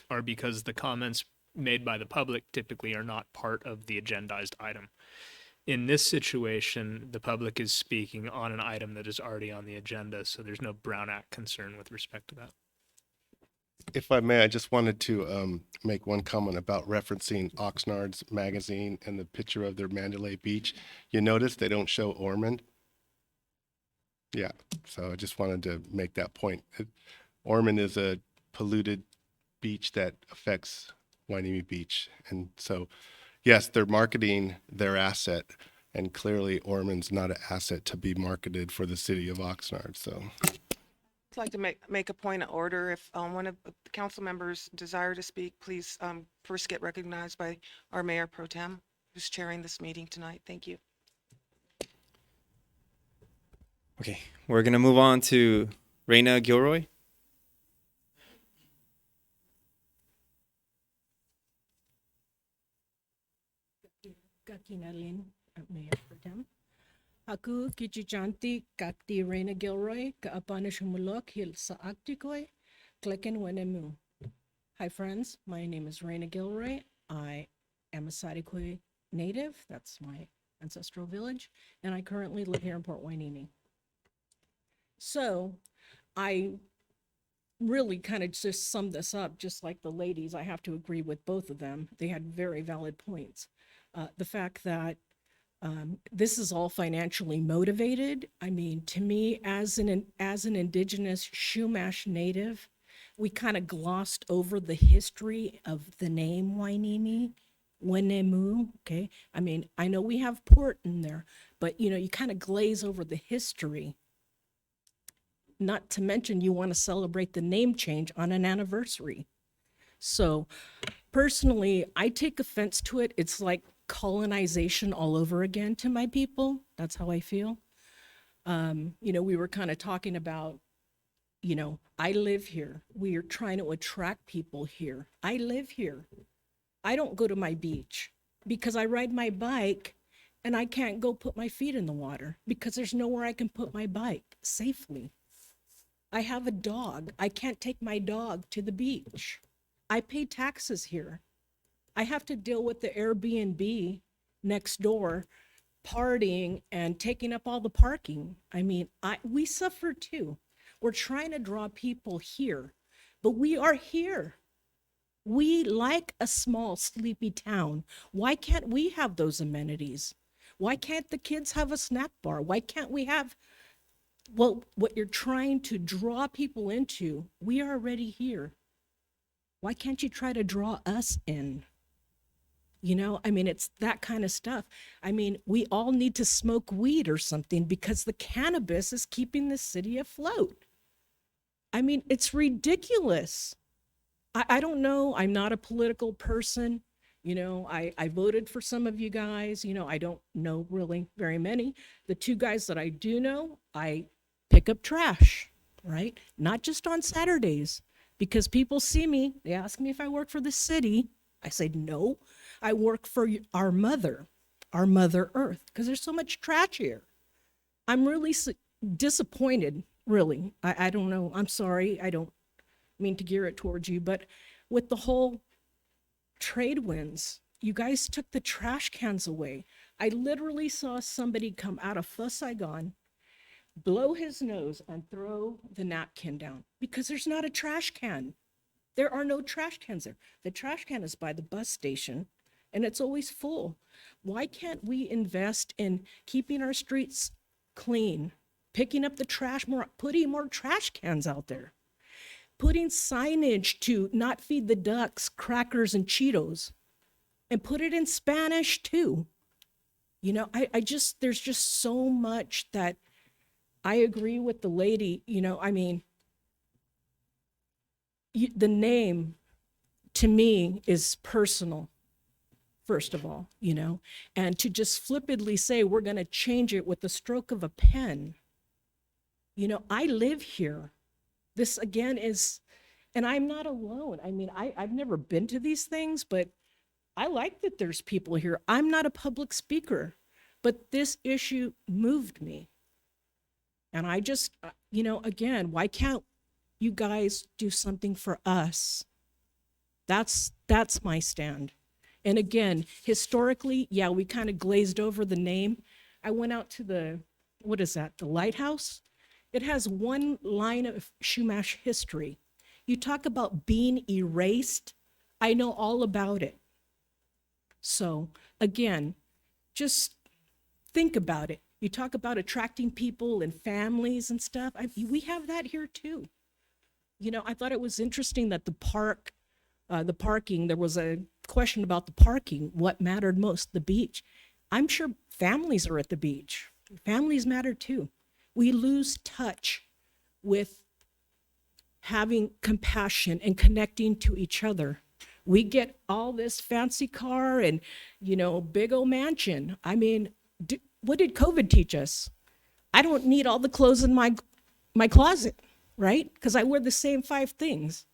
are because the comments made by the public typically are not part of the agendized item. In this situation, the public is speaking on an item that is already on the agenda, so there's no Brown Act concern with respect to that. If I may, I just wanted to make one comment about referencing Oxnard's magazine and the picture of their Mandalay Beach. You notice they don't show Ormond? Yeah, so I just wanted to make that point. Ormond is a polluted beach that affects Wainimi Beach. And so, yes, they're marketing their asset, and clearly Ormond's not an asset to be marketed for the city of Oxnard, so. I'd like to make a point of order. If one of the council members desire to speak, please first get recognized by our Mayor Pro Tem, who's chairing this meeting tonight. Thank you. Okay, we're gonna move on to Raina Gilroy. Kakinalin, Mayor Pro Tem. Aku kichijanti kakti Raina Gilroy kaapanishumulok hil sa aktikoy klicken wenemu. Hi friends, my name is Raina Gilroy. I am a Sadikoi native, that's my ancestral village, and I currently live here in Port Wainimi. So I really kind of just summed this up, just like the ladies. I have to agree with both of them. They had very valid points. The fact that this is all financially motivated. I mean, to me, as an indigenous Chumash native, we kind of glossed over the history of the name Wainimi, Wenemu, okay? I mean, I know we have port in there, but you know, you kind of glaze over the history. Not to mention you want to celebrate the name change on an anniversary. So personally, I take offense to it. It's like colonization all over again to my people. That's how I feel. You know, we were kind of talking about, you know, I live here. We are trying to attract people here. I live here. I don't go to my beach because I ride my bike and I can't go put my feet in the water because there's nowhere I can put my bike safely. I have a dog. I can't take my dog to the beach. I pay taxes here. I have to deal with the Airbnb next door partying and taking up all the parking. I mean, we suffer too. We're trying to draw people here, but we are here. We like a small, sleepy town. Why can't we have those amenities? Why can't the kids have a snack bar? Why can't we have, well, what you're trying to draw people into? We are already here. Why can't you try to draw us in? You know, I mean, it's that kind of stuff. I mean, we all need to smoke weed or something because the cannabis is keeping the city afloat. I mean, it's ridiculous. I don't know. I'm not a political person. You know, I voted for some of you guys. You know, I don't know really very many. The two guys that I do know, I pick up trash, right? Not just on Saturdays, because people see me. They ask me if I work for the city. I say, no, I work for our Mother Earth, because there's so much trash here. I'm really disappointed, really. I don't know. I'm sorry. I don't mean to gear it towards you, but with the whole trade winds, you guys took the trash cans away. I literally saw somebody come out of Pho Saigon, blow his nose and throw the napkin down because there's not a trash can. There are no trash cans there. The trash can is by the bus station and it's always full. Why can't we invest in keeping our streets clean, picking up the trash more, putting more trash cans out there, putting signage to not feed the ducks crackers and Cheetos, and put it in Spanish too. You know, I just, there's just so much that I agree with the lady, I mean, the name to me is personal, first of all, and to just flippantly say we're going to change it with the stroke of a pen. I live here. This again is, and I'm not alone. I mean, I've never been to these things, but I like that there's people here. I'm not a public speaker, but this issue moved me. And I just, again, why can't you guys do something for us? That's my stand. And again, historically, yeah, we kind of glazed over the name. I went out to the lighthouse. It has one line of Chumash history. You talk about being erased. I know all about it. So again, just think about it. You talk about attracting people and families and stuff. We have that here too. I thought it was interesting that the parking, there was a question about the parking, what mattered most, the beach. I'm sure families are at the beach. Families matter too. We lose touch with having compassion and connecting to each other. We get all this fancy car and, big old mansion. I mean, what did COVID teach us? I don't need all the clothes in my closet, right? Because I wear the same 5 things.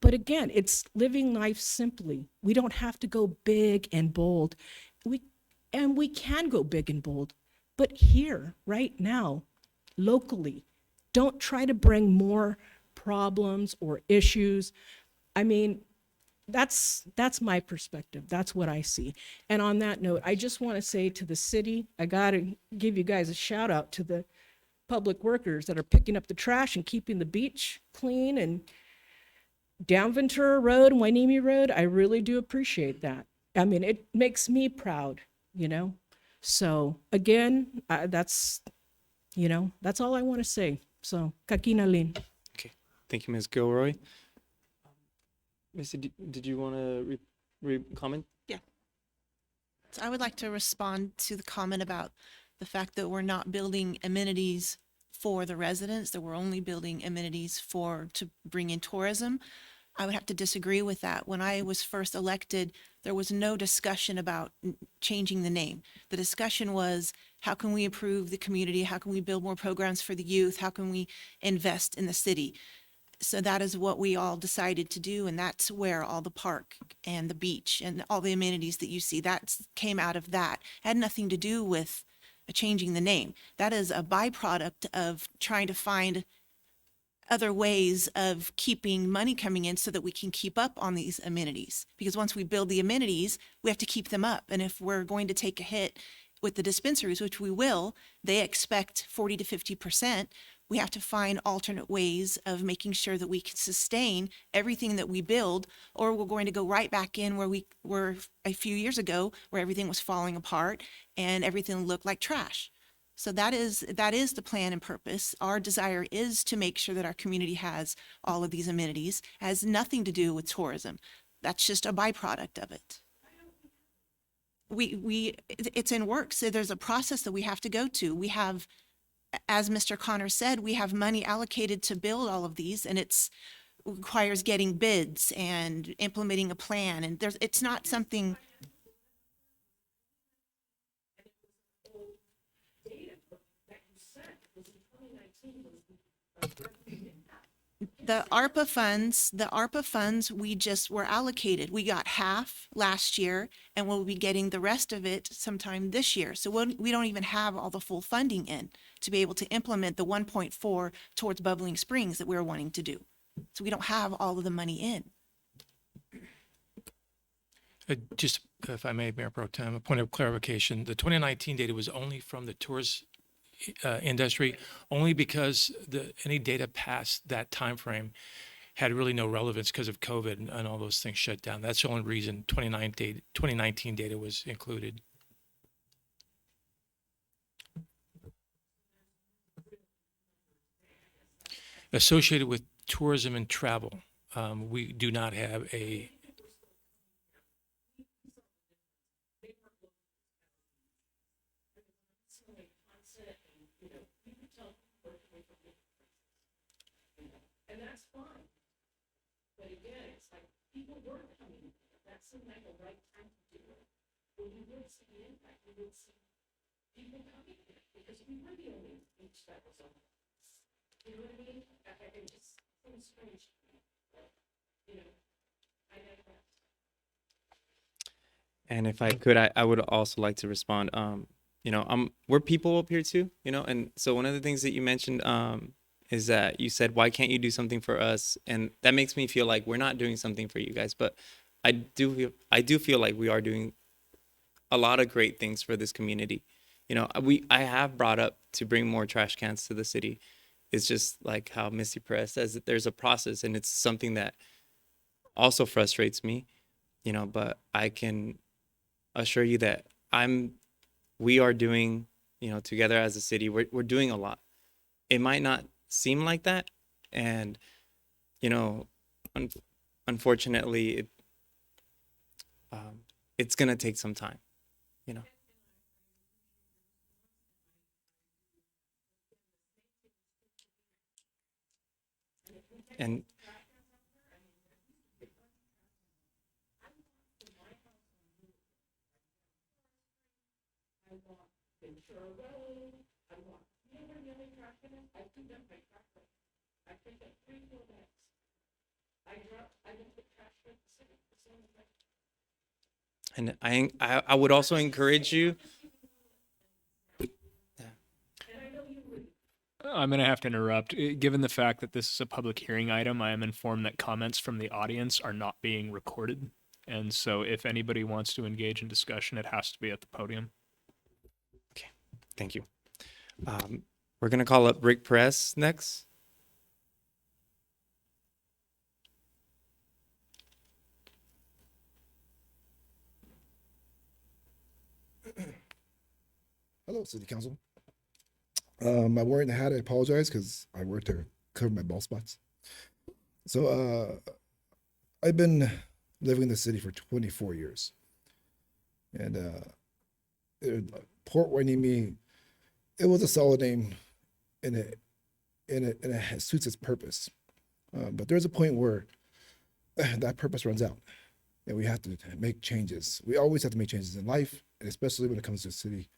But again, it's living life simply. We don't have to go big and bold. We can go big and bold, but here, right now, locally, don't try to bring more problems or issues. I mean, that's my perspective. That's what I see. And on that note, I just want to say to the city, I got to give you guys a shout out to the public workers that are picking up the trash and keeping the beach clean and down Ventura Road and Wainimi Road. I really do appreciate that. I mean, it makes me proud, So again, that's all I want to say. So, Kakina Lin. Okay. Thank you, Ms. Gilroy. Missy, did you want to comment? So I would like to respond to the comment about the fact that we're not building amenities for the residents, that we're only building amenities to bring in tourism. I would have to disagree with that. When I was first elected, there was no discussion about changing the name. The discussion was, how can we improve the community? How can we build more programs for the youth? How can we invest in the city? So that is what we all decided to do, and that's where all the park and the beach and all the amenities that you see, that came out of that. It had nothing to do with changing the name. That is a byproduct of trying to find other ways of keeping money coming in so that we can keep up on these amenities. Because once we build the amenities, we have to keep them up. And if we're going to take a hit with the dispensaries, which we will, they expect 40 to 50%. We have to find alternate ways of making sure that we can sustain everything that we build, or we're going to go right back in where we were a few years ago, where everything was falling apart and everything looked like trash. So that is the plan and purpose. Our desire is to make sure that our community has all of these amenities. It has nothing to do with tourism. That's just a byproduct of it. It's in works. So there's a process that we have to go to. We have, as Mr. Connor said, we have money allocated to build all of these, and it requires getting bids and implementing a plan. And it's not something. The ARPA funds, we just were allocated. We got half last year, and we'll be getting the rest of it sometime this year. So we don't even have all the full funding in to be able to implement the 1.4 towards Bubbling Springs that we're wanting to do. So we don't have all of the money in. Just, if I may, Mayor Pro Tem, a point of clarification. The 2019 data was only from the tourist industry, only because any data past that time frame had really no relevance because of COVID and all those things shut down. That's the only reason 2019 data was included. Associated with tourism and travel, we do not have a. that's fine. But again, it's like people were coming. That seemed like the right time to do it. Well, you would see the impact. You would see people coming here because we were the only beach that was open. You know what I mean? It just seems strange to me. But, you know, I digress. And if I could, I would also like to respond. You know, we're people up here too, you know, and so one of the things that you mentioned is that you said, why can't you do something for us? And that makes me feel like we're not doing something for you guys, but I do feel like we are doing a lot of great things for this community. You know, I have brought up to bring more trash cans to the city. It's just like how Missy Perez says that there's a process, and it's something that also frustrates me, you know, but I can assure you that we are doing, you know, together as a city, we're doing a lot. It might not seem like that, and you know, unfortunately, it's gonna take some time, you know. And and I would also encourage you. I'm going to have to interrupt. Given the fact that this is a public hearing item, I am informed that comments from the audience are not being recorded. And so if anybody wants to engage in discussion, it has to be at the podium. Okay, thank you. We're gonna call up Rick Perez next. Hello, City Council. I'm wearing the hat. I apologize because I wear it to cover my bald spots. So I've been living in the city for 24 years. And Port Hueneme, it was a solid name and it suits its purpose. But there's a point where that purpose runs out and we have to make changes. We always have to make changes in life, and especially when it comes to city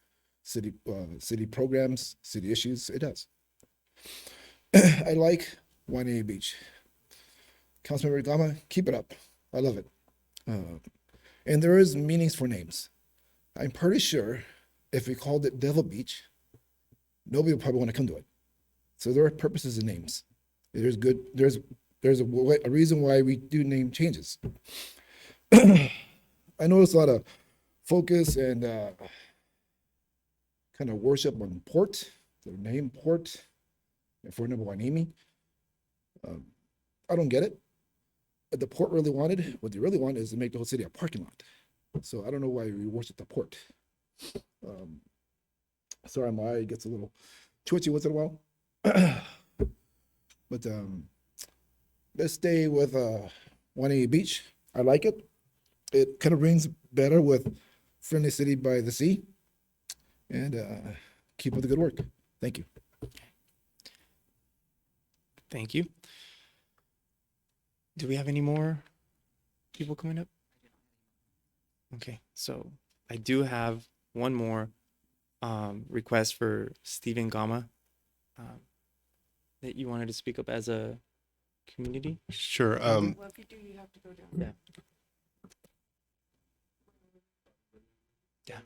programs, city issues. It does. I like Hueneme Beach. Councilmember Gama, keep it up. I love it. And there is meanings for names. I'm pretty sure if we called it Devil Beach, nobody would probably want to come to it. So there are purposes in names. There's a reason why we do name changes. I notice a lot of focus and kind of worship on Port, the name Port, and for number Hueneme. I don't get it. The Port really wanted, what they really want is to make the whole city a parking lot. So I don't know why we worship the Port. Sorry, my eye gets a little twitchy once in a while. But let's stay with Hueneme Beach. I like it. It kind of rings better with Friendly City by the Sea. And keep up the good work. Thank you. Thank you. Do we have any more people coming up? Okay, so I do have one more request for Stephen Gama that you wanted to speak up as a community. Sure. Well, if you do, you have to go down. Yeah. Yeah.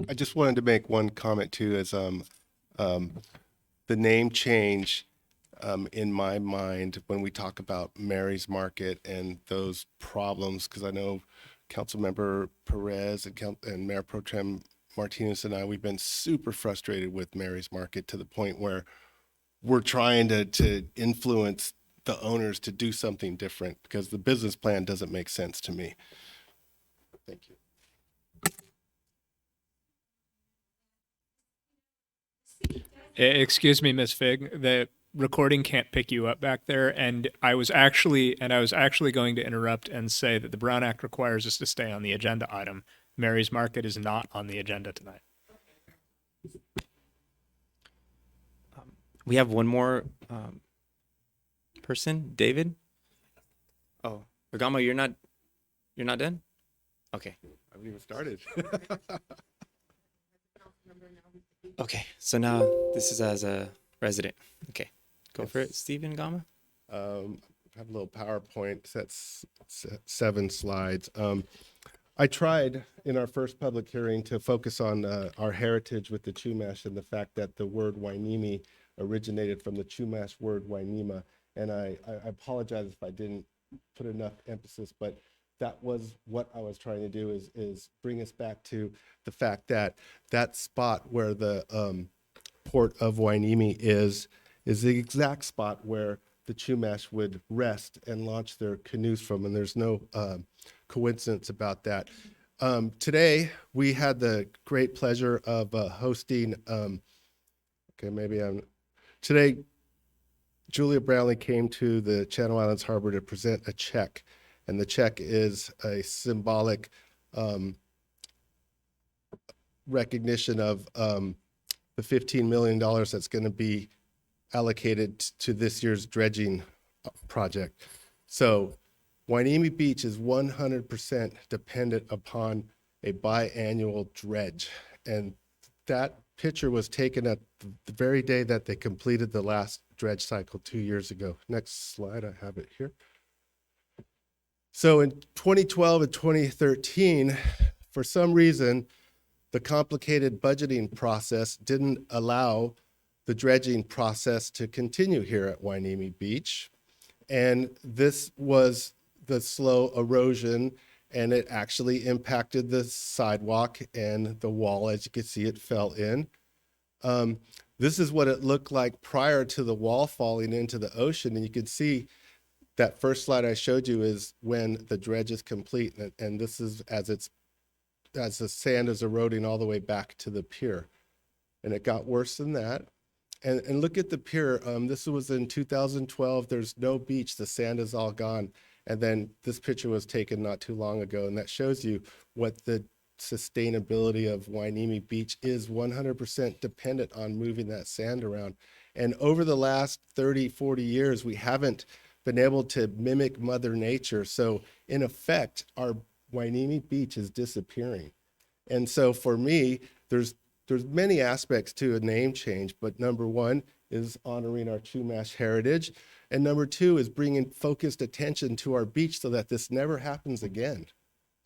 I just wanted to make one comment too, as the name change in my mind when we talk about Mary's Market and those problems, because I know Councilmember Perez and Mayor Pro Tem Martinez and I, we've been super frustrated with Mary's Market to the point where we're trying to influence the owners to do something different because the business plan doesn't make sense to me. Thank you. Excuse me, Ms. Fig, the recording can't pick you up back there. And I was actually going to interrupt and say that the Brown Act requires us to stay on the agenda item. Mary's Market is not on the agenda tonight. We have one more person, David. Oh, Agama, you're not done? Okay. I haven't even started. Okay. So now this is as a resident. Okay. Go for it, Stephen Gama. I have a little PowerPoint that's 7 slides. I tried in our first public hearing to focus on our heritage with the Chumash and the fact that the word Wainimi originated from the Chumash word Wainima. And I apologize if I didn't put enough emphasis, but that was what I was trying to do is bring us back to the fact that that spot where the port of Wainimi is the exact spot where the Chumash would rest and launch their canoes from, and there's no coincidence about that. Today, we had the great pleasure of hosting, today, Julia Brownlee came to the Channel Islands Harbor to present a check, and the check is a symbolic recognition of the $15 million that's going to be allocated to this year's dredging project. So Wainimi Beach is 100% dependent upon a biannual dredge. And that picture was taken at the very day that they completed the last dredge cycle 2 years ago. Next slide, I have it here. So in 2012 and 2013, for some reason, the complicated budgeting process didn't allow the dredging process to continue here at Wainimi Beach. And this was the slow erosion, and it actually impacted the sidewalk and the wall. As you can see, it fell in. This is what it looked like prior to the wall falling into the ocean. And you can see that first slide I showed you is when the dredge is complete. And this is as the sand is eroding all the way back to the pier. And it got worse than that. And look at the pier. This was in 2012. There's no beach. The sand is all gone. And then this picture was taken not too long ago. And that shows you what the sustainability of Wainimi Beach is. 100% dependent on moving that sand around. And over the last 30, 40 years, we haven't been able to mimic Mother Nature. So in effect, our Wainimi Beach is disappearing. And so for me, there's many aspects to a name change, but number one is honoring our Chumash heritage. And number two is bringing focused attention to our beach so that this never happens again.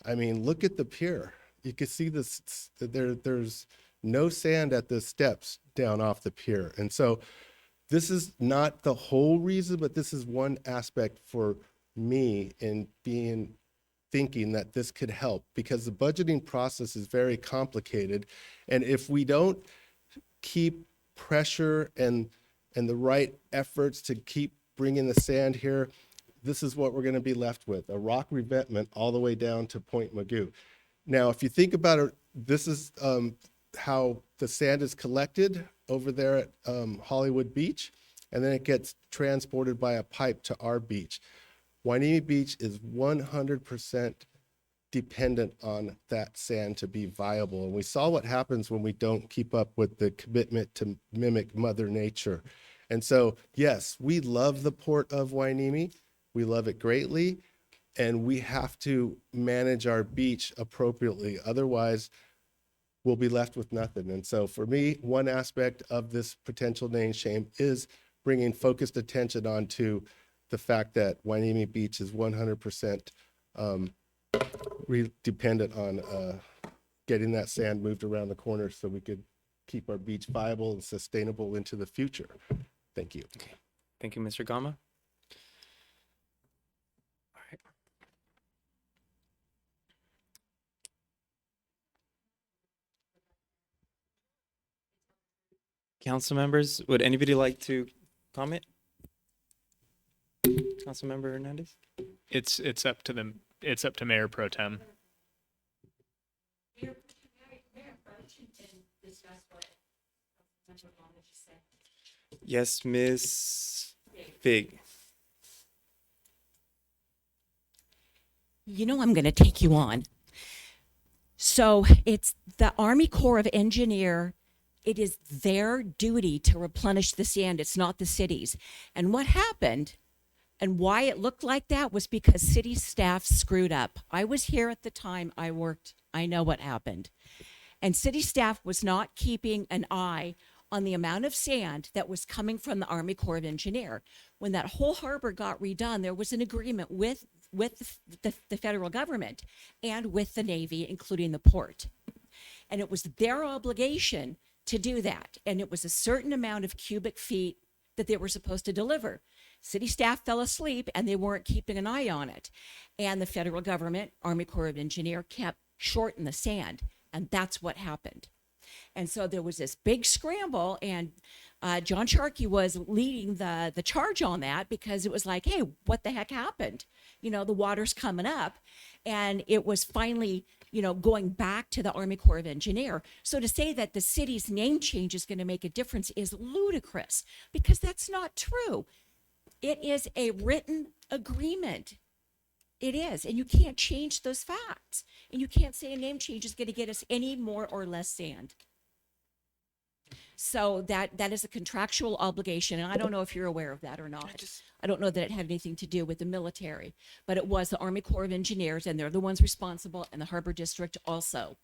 I mean, look at the pier. You can see this, there's no sand at the steps down off the pier. And so this is not the whole reason, but this is one aspect for me in thinking that this could help, because the budgeting process is very complicated. And if we don't keep pressure and the right efforts to keep bringing the sand here, this is what we're going to be left with, a rock revetment all the way down to Point Magoo. Now, if you think about it, this is how the sand is collected over there at Hollywood Beach, and then it gets transported by a pipe to our beach. Wainimi Beach is 100% dependent on that sand to be viable. And we saw what happens when we don't keep up with the commitment to mimic Mother Nature. And so, yes, we love the port of Wainimi. We love it greatly. And we have to manage our beach appropriately. Otherwise, we'll be left with nothing. And so for me, one aspect of this potential name change is bringing focused attention onto the fact that Wainimi Beach is 100% dependent on getting that sand moved around the corner so we could keep our beach viable and sustainable into the future. Thank you. Okay. Thank you, Mr. Gama. All right. Council members, would anybody like to comment? Councilmember Hernandez? It's up to Mayor Pro Tem. Yes, Ms. Fig. You know I'm going to take you on. So it's the Army Corps of Engineer It is their duty to replenish the sand. It's not the city's. And what happened and why it looked like that was because city staff screwed up. I was here at the time I worked. I know what happened. And city staff was not keeping an eye on the amount of sand that was coming from the Army Corps of Engineer. When that whole harbor got redone, there was an agreement with the federal government and with the Navy, including the port. And it was their obligation to do that. And it was a certain amount of cubic feet that they were supposed to deliver. City staff fell asleep and they weren't keeping an eye on it. And the federal government, Army Corps of Engineer, kept short in the sand. And that's what happened. And so there was this big scramble, and John Sharkey was leading the charge on that, because it was like, hey, what the heck happened? You know, the water's coming up. And it was finally, you know, going back to the Army Corps of Engineer. So to say that the city's name change is going to make a difference is ludicrous, because that's not true. It is a written agreement. It is. And you can't change those facts. And you can't say a name change is going to get us any more or less sand. So that is a contractual obligation. And I don't know if you're aware of that or not. I don't know that it had anything to do with the military, but it was the Army Corps of Engineers, and they're the ones responsible, and the Harbor District also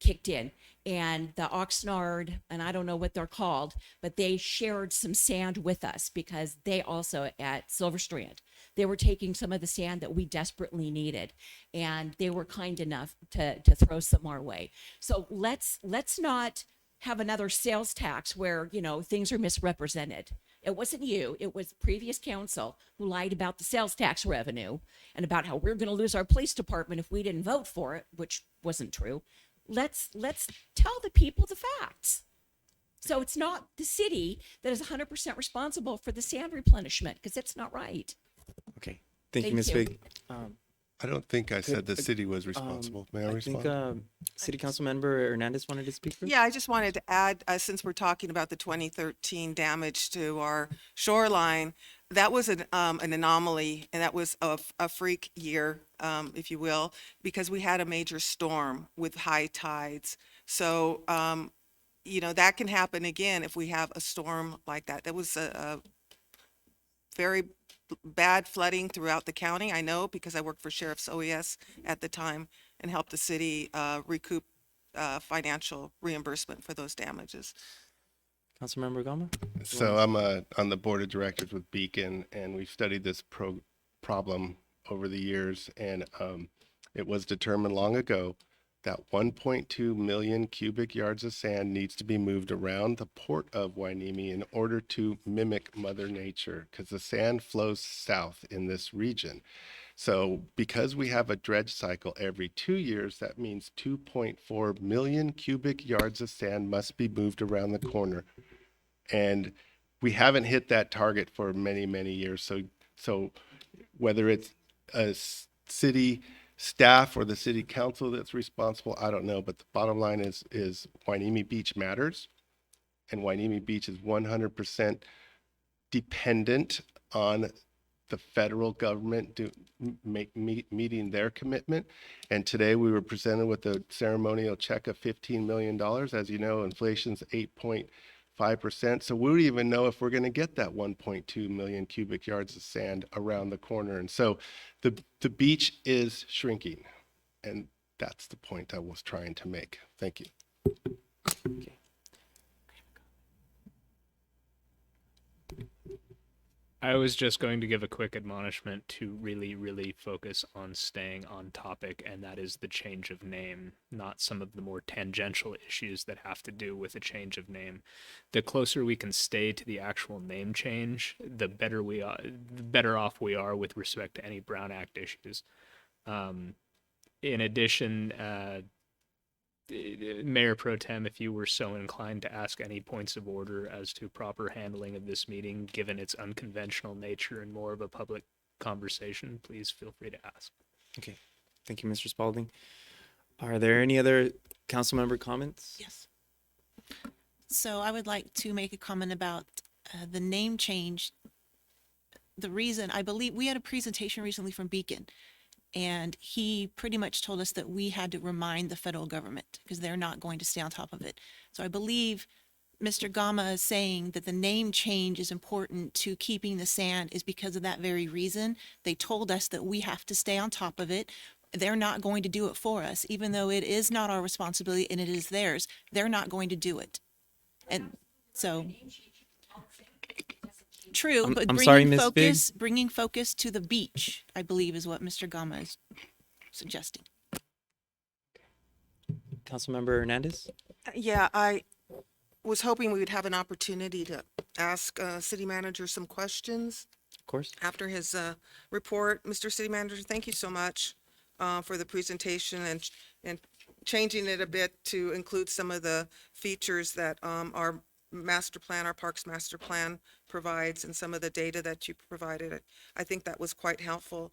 kicked in. And the Oxnard, and I don't know what they're called, but they shared some sand with us, because they also, at Silver Strand, they were taking some of the sand that we desperately needed, and they were kind enough to throw some our way. So let's not have another sales tax where, you know, things are misrepresented. It wasn't you, it was previous council who lied about the sales tax revenue and about how we're going to lose our police department if we didn't vote for it, which wasn't true. Let's tell the people the facts. So it's not the city that is 100% responsible for the sand replenishment, because that's not right. Okay. Thank you, Thank Ms. you. Fig. I don't think I said the city was responsible. May I I respond? think City Council Member Hernandez wanted to speak first. Yeah, I just wanted to add, since we're talking about the 2013 damage to our shoreline, that was an anomaly, and that was a freak year, if you will, because we had a major storm with high tides. So, you know, that can happen again if we have a storm like that. That was a very bad flooding throughout the county. I know, because I worked for Sheriff's OES at the time and helped the city recoup financial reimbursement for those damages. Councilmember Gama. So I'm on the board of directors with Beacon, and we've studied this problem over the years, and it was determined long ago that 1.2 million cubic yards of sand needs to be moved around the port of Hueneme in order to mimic Mother Nature, because the sand flows south in this region. So because we have a dredge cycle every 2 years, that means 2.4 million cubic yards of sand must be moved around the corner. And we haven't hit that target for many, many years. So whether it's a city staff or the city council that's responsible, I don't know. But the bottom line is Hueneme Beach matters. And Hueneme Beach is 100% dependent on the federal government meeting their commitment. And today we were presented with a ceremonial check of $15 million. As you know, inflation's 8.5%. So we don't even know if we're going to get that 1.2 million cubic yards of sand around the corner. And so the beach is shrinking. And that's the point I was trying to make. Thank you. Okay. I was just going to give a quick admonishment to really, really focus on staying on topic, and that is the change of name, not some of the more tangential issues that have to do with a change of name. The closer we can stay to the actual name change, the better we are, the better off we are with respect to any Brown Act issues. In addition, Mayor Pro Tem, if you were so inclined to ask any points of order as to proper handling of this meeting, given its unconventional nature and more of a public conversation, please feel free to ask. Okay. Thank you, Mr. Spalding. Are there any other council member comments? Yes. So I would like to make a comment about the name change. The reason, I believe, we had a presentation recently from Beacon, And he pretty much told us that we had to remind the federal government because they're not going to stay on top of it. So I believe Mr. Gama is saying that the name change is important to keeping the sand is because of that very reason. They told us that we have to stay on top of it. They're not going to do it for us, even though it is not our responsibility and it is theirs. They're not going to do it. And so, true, I'm- but I'm sorry, Ms. Bigg. bringing focus to the beach, I believe, is what Mr. Gama is suggesting. Councilmember Hernandez? Yeah, I was hoping we would have an opportunity to ask City Manager some questions Of course. after his report. Mr. City Manager, thank you so much for the presentation and changing it a bit to include some of the features that our master plan, our Parks Master Plan provides and some of the data that you provided. I think that was quite helpful.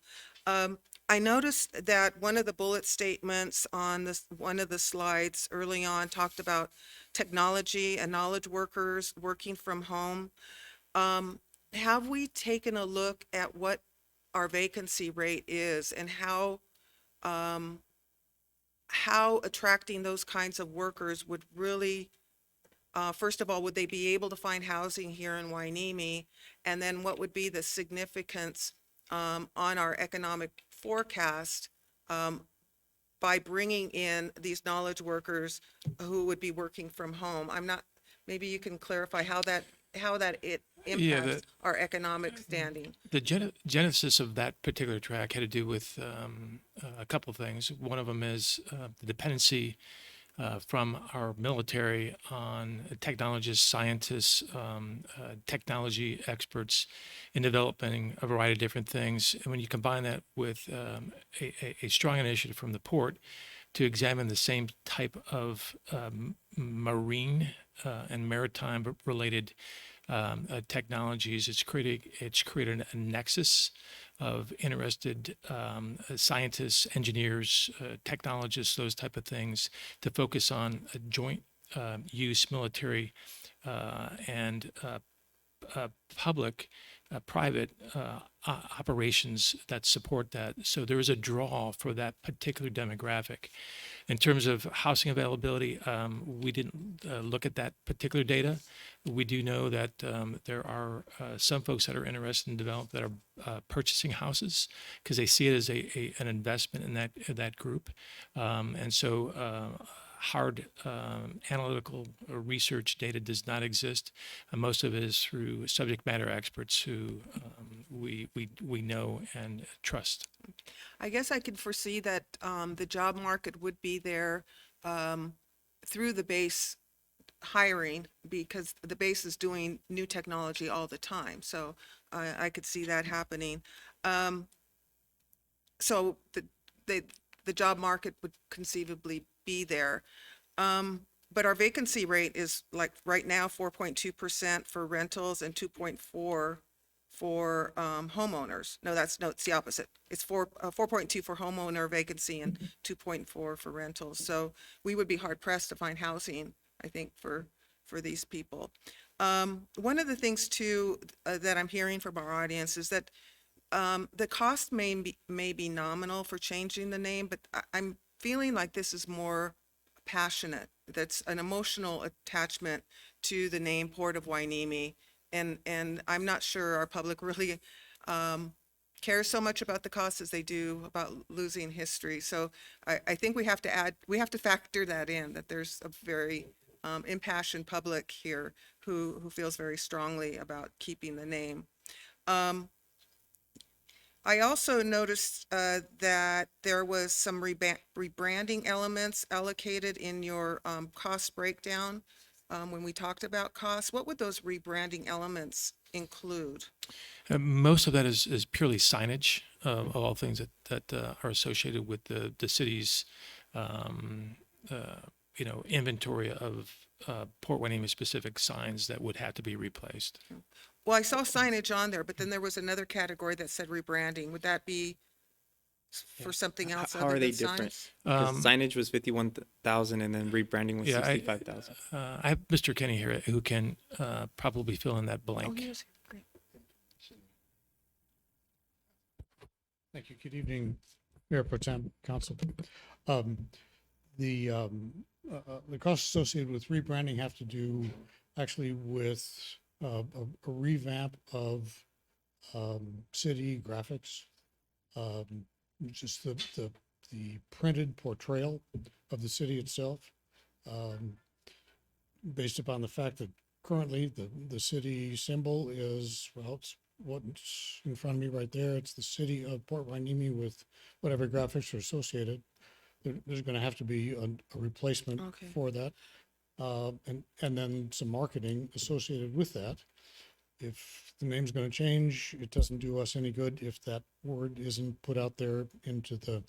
I noticed that one of the bullet statements on this, one of the slides early on talked about technology and knowledge workers working from home. Have we taken a look at what our vacancy rate is and how attracting those kinds of workers would really, first of all, would they be able to find housing here in Hueneme? And then what would be the significance on our economic forecast by bringing in these knowledge workers who would be working from home? I'm not, maybe you can clarify how that it impacts our economic standing. The genesis of that particular track had to do with a couple of things. One of them is the dependency from our military on technologists, scientists, technology experts in developing a variety of different things. And when you combine that with a strong initiative from the port to examine the same type of marine and maritime related technologies, it's created a nexus of interested scientists, engineers, technologists, those type of things, to focus on a joint use military and public, private operations that support that. So there is a draw for that particular demographic. In terms of housing availability, we didn't look at that particular data. We do know that there are some folks that are interested in development that are purchasing houses because they see it as an investment in that group. And so hard analytical research data does not exist. Most of it is through subject matter experts who we know and trust. I guess I could foresee that the job market would be there through the base hiring because the base is doing new technology all the time. So I could see that happening. So the job market would conceivably be there. But our vacancy rate is like right now 4.2% for rentals and 2.4 for homeowners. No, it's the opposite. It's 4.2 for homeowner vacancy and 2.4 for rentals. So we would be hard pressed to find housing, I think, for these people. One of the things too that I'm hearing from our audience is that the cost may be nominal for changing the name, but I'm feeling like this is more passionate. That's an emotional attachment to the name Port of Hueneme. And I'm not sure our public really cares so much about the cost as they do about losing history. So I think we have to factor that in, that there's a very impassioned public here who feels very strongly about keeping the name. I also noticed that there was some rebranding elements allocated in your cost breakdown. When we talked about costs, what would those rebranding elements include? Most of that is purely signage of all things that are associated with the city's inventory of Port Hueneme specific signs that would have to be replaced. Well, I saw signage on there, but then there was another category that said rebranding. Would that be for something else How other are they than different? signs? Because signage was 51,000 and then rebranding was Yeah, 65,000. I have Mr. Kenny here who can probably fill in that Oh, blank. he was here. Great. Thank you. Good evening, Mayor Pro Tem, Council. Um, the costs associated with rebranding have to do actually with a revamp of city graphics. Just the printed portrayal of the city itself, based upon the fact that currently the city symbol is, well, it's what's in front of me right there. It's the city of Port Hueneme with whatever graphics are associated. There's going to have to be a replacement Okay. for that. And then some marketing associated with that. If the name's going to change, it doesn't do us any good if that word isn't put out there into the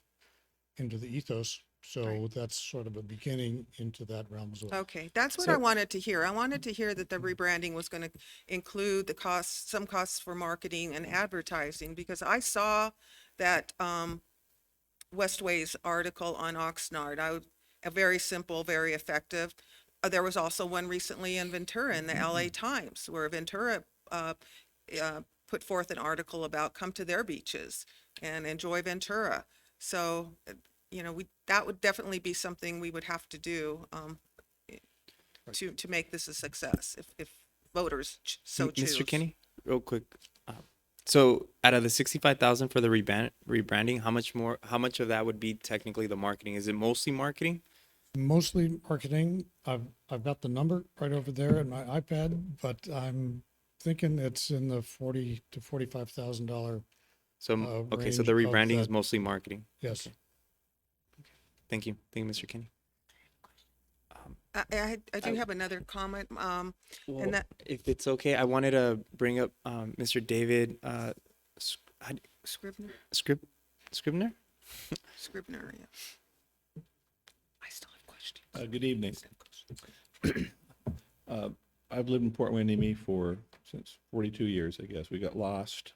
ethos. So Right. that's sort of a beginning into that realm as well. Okay, that's what So- I wanted to hear. I wanted to hear that the rebranding was going to include the costs, some costs for marketing and advertising, because I saw that Westway's article on Oxnard. A very simple, very effective. There was also one recently in Ventura in the LA Times, where Ventura put forth an article about come to their beaches and enjoy Ventura. So, that would definitely be something we would have to do to make this a success if voters so choose. Mr. Kinney, real quick. So out of the 65,000 for the rebranding, how much of that would be technically the marketing? Is it mostly marketing? Mostly marketing. I've got the number right over there in my iPad, but I'm thinking it's in the $40,000 to $45,000. So, okay, so the range of rebranding is that. mostly marketing. Yes. Okay. Thank you. Thank you, Mr. Kinney. I do have another comment. Well, that- if it's okay, I wanted to bring up Mr. David Scribner, Scribner. Scribner, yeah. I still have questions. Good evening. I've lived in Port Hueneme since 42 years, I guess. We got lost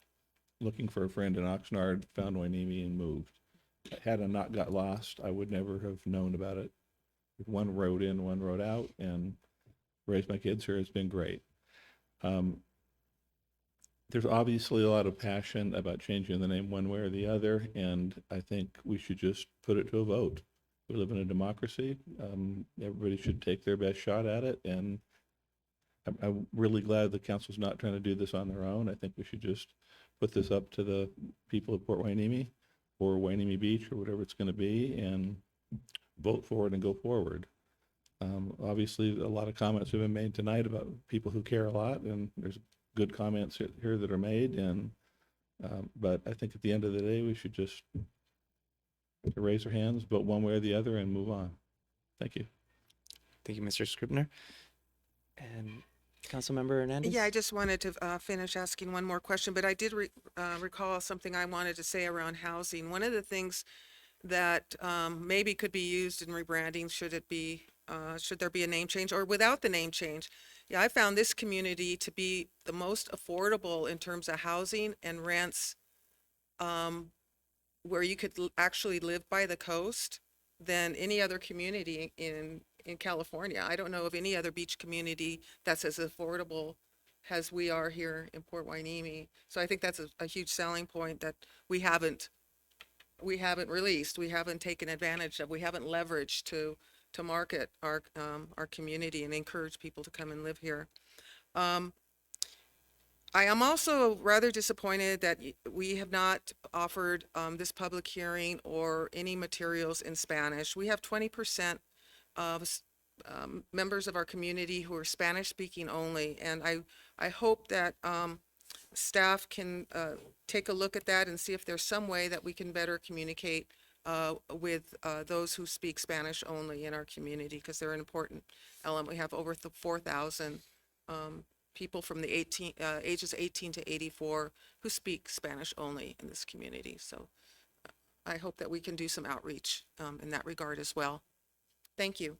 looking for a friend in Oxnard, found Hueneme and moved. Had I not got lost, I would never have known about it. One road in, one road out, and raised my kids here. It's been great. There's obviously a lot of passion about changing the name one way or the other, and I think we should just put it to a vote. We live in a democracy. Everybody should take their best shot at it, and I'm really glad the council's not trying to do this on their own. I think we should just put this up to the people of Port Hueneme or Hueneme Beach or whatever it's going to be, and vote for it and go forward. Obviously, a lot of comments have been made tonight about people who care a lot, and there's good comments here that are made. And but I think at the end of the day, we should just raise our hands, vote one way or the other, and move on. Thank you. Thank you, Mr. Scribner. And Councilmember Hernandez. Yeah, I just wanted to finish asking one more question, but I did recall something I wanted to say around housing. One of the things that maybe could be used in rebranding, should there be a name change or without the name change. Yeah, I found this community to be the most affordable in terms of housing and rents, where you could actually live by the coast than any other community in California. I don't know of any other beach community that's as affordable as we are here in Port Hueneme. So I think that's a huge selling point that we haven't released, we haven't taken advantage of, we haven't leveraged to market our community and encourage people to come and live here. I am also rather disappointed that we have not offered this public hearing or any materials in Spanish. We have 20% of members of our community who are Spanish speaking only, and I hope that staff can take a look at that and see if there's some way that we can better communicate with those who speak Spanish only in our community, because they're an important element. We have over 4,000 people from the ages 18 to 84 who speak Spanish only in this community. So I hope that we can do some outreach in that regard as well. Thank you.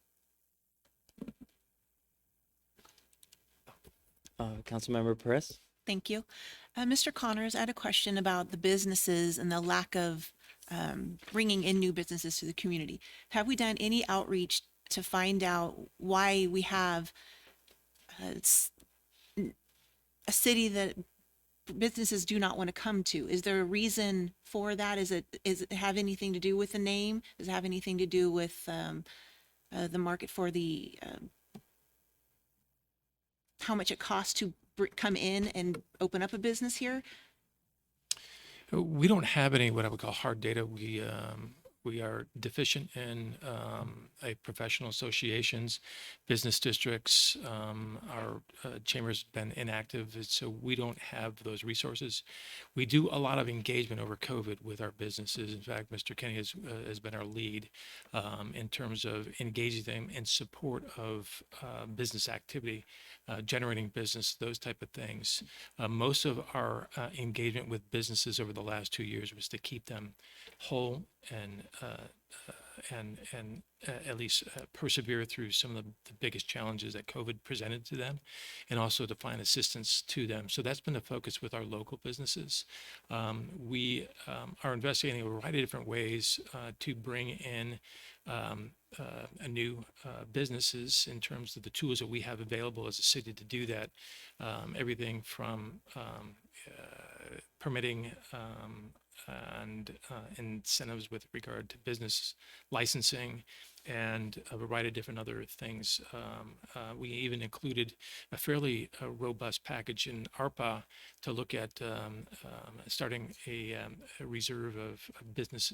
Councilmember Perez. Thank you. Mr. Connors, I had a question about the businesses and the lack of bringing in new businesses to the community. Have we done any outreach to find out why we have a city that businesses do not want to come to? Is there a reason for that? Is it have anything to do with the name? Does it have anything to do with the market for the how much it costs to come in and open up a business here? We don't have any what I would call hard data. We are deficient in a professional associations, business districts. Our chamber's been inactive, so we don't have those resources. We do a lot of engagement over COVID with our businesses. In fact, Mr. Kenny has been our lead in terms of engaging them in support of business activity, generating business, those type of things. Most of our engagement with businesses over the last 2 years was to keep them whole and at least persevere through some of the biggest challenges that COVID presented to them, and also to find assistance to them. So that's been the focus with our local businesses. We are investigating a variety of different ways to bring in new businesses in terms of the tools that we have available as a city to do that. Everything from permitting and incentives with regard to business licensing and a variety of different other things. We even included a fairly robust package in ARPA to look at starting a reserve of business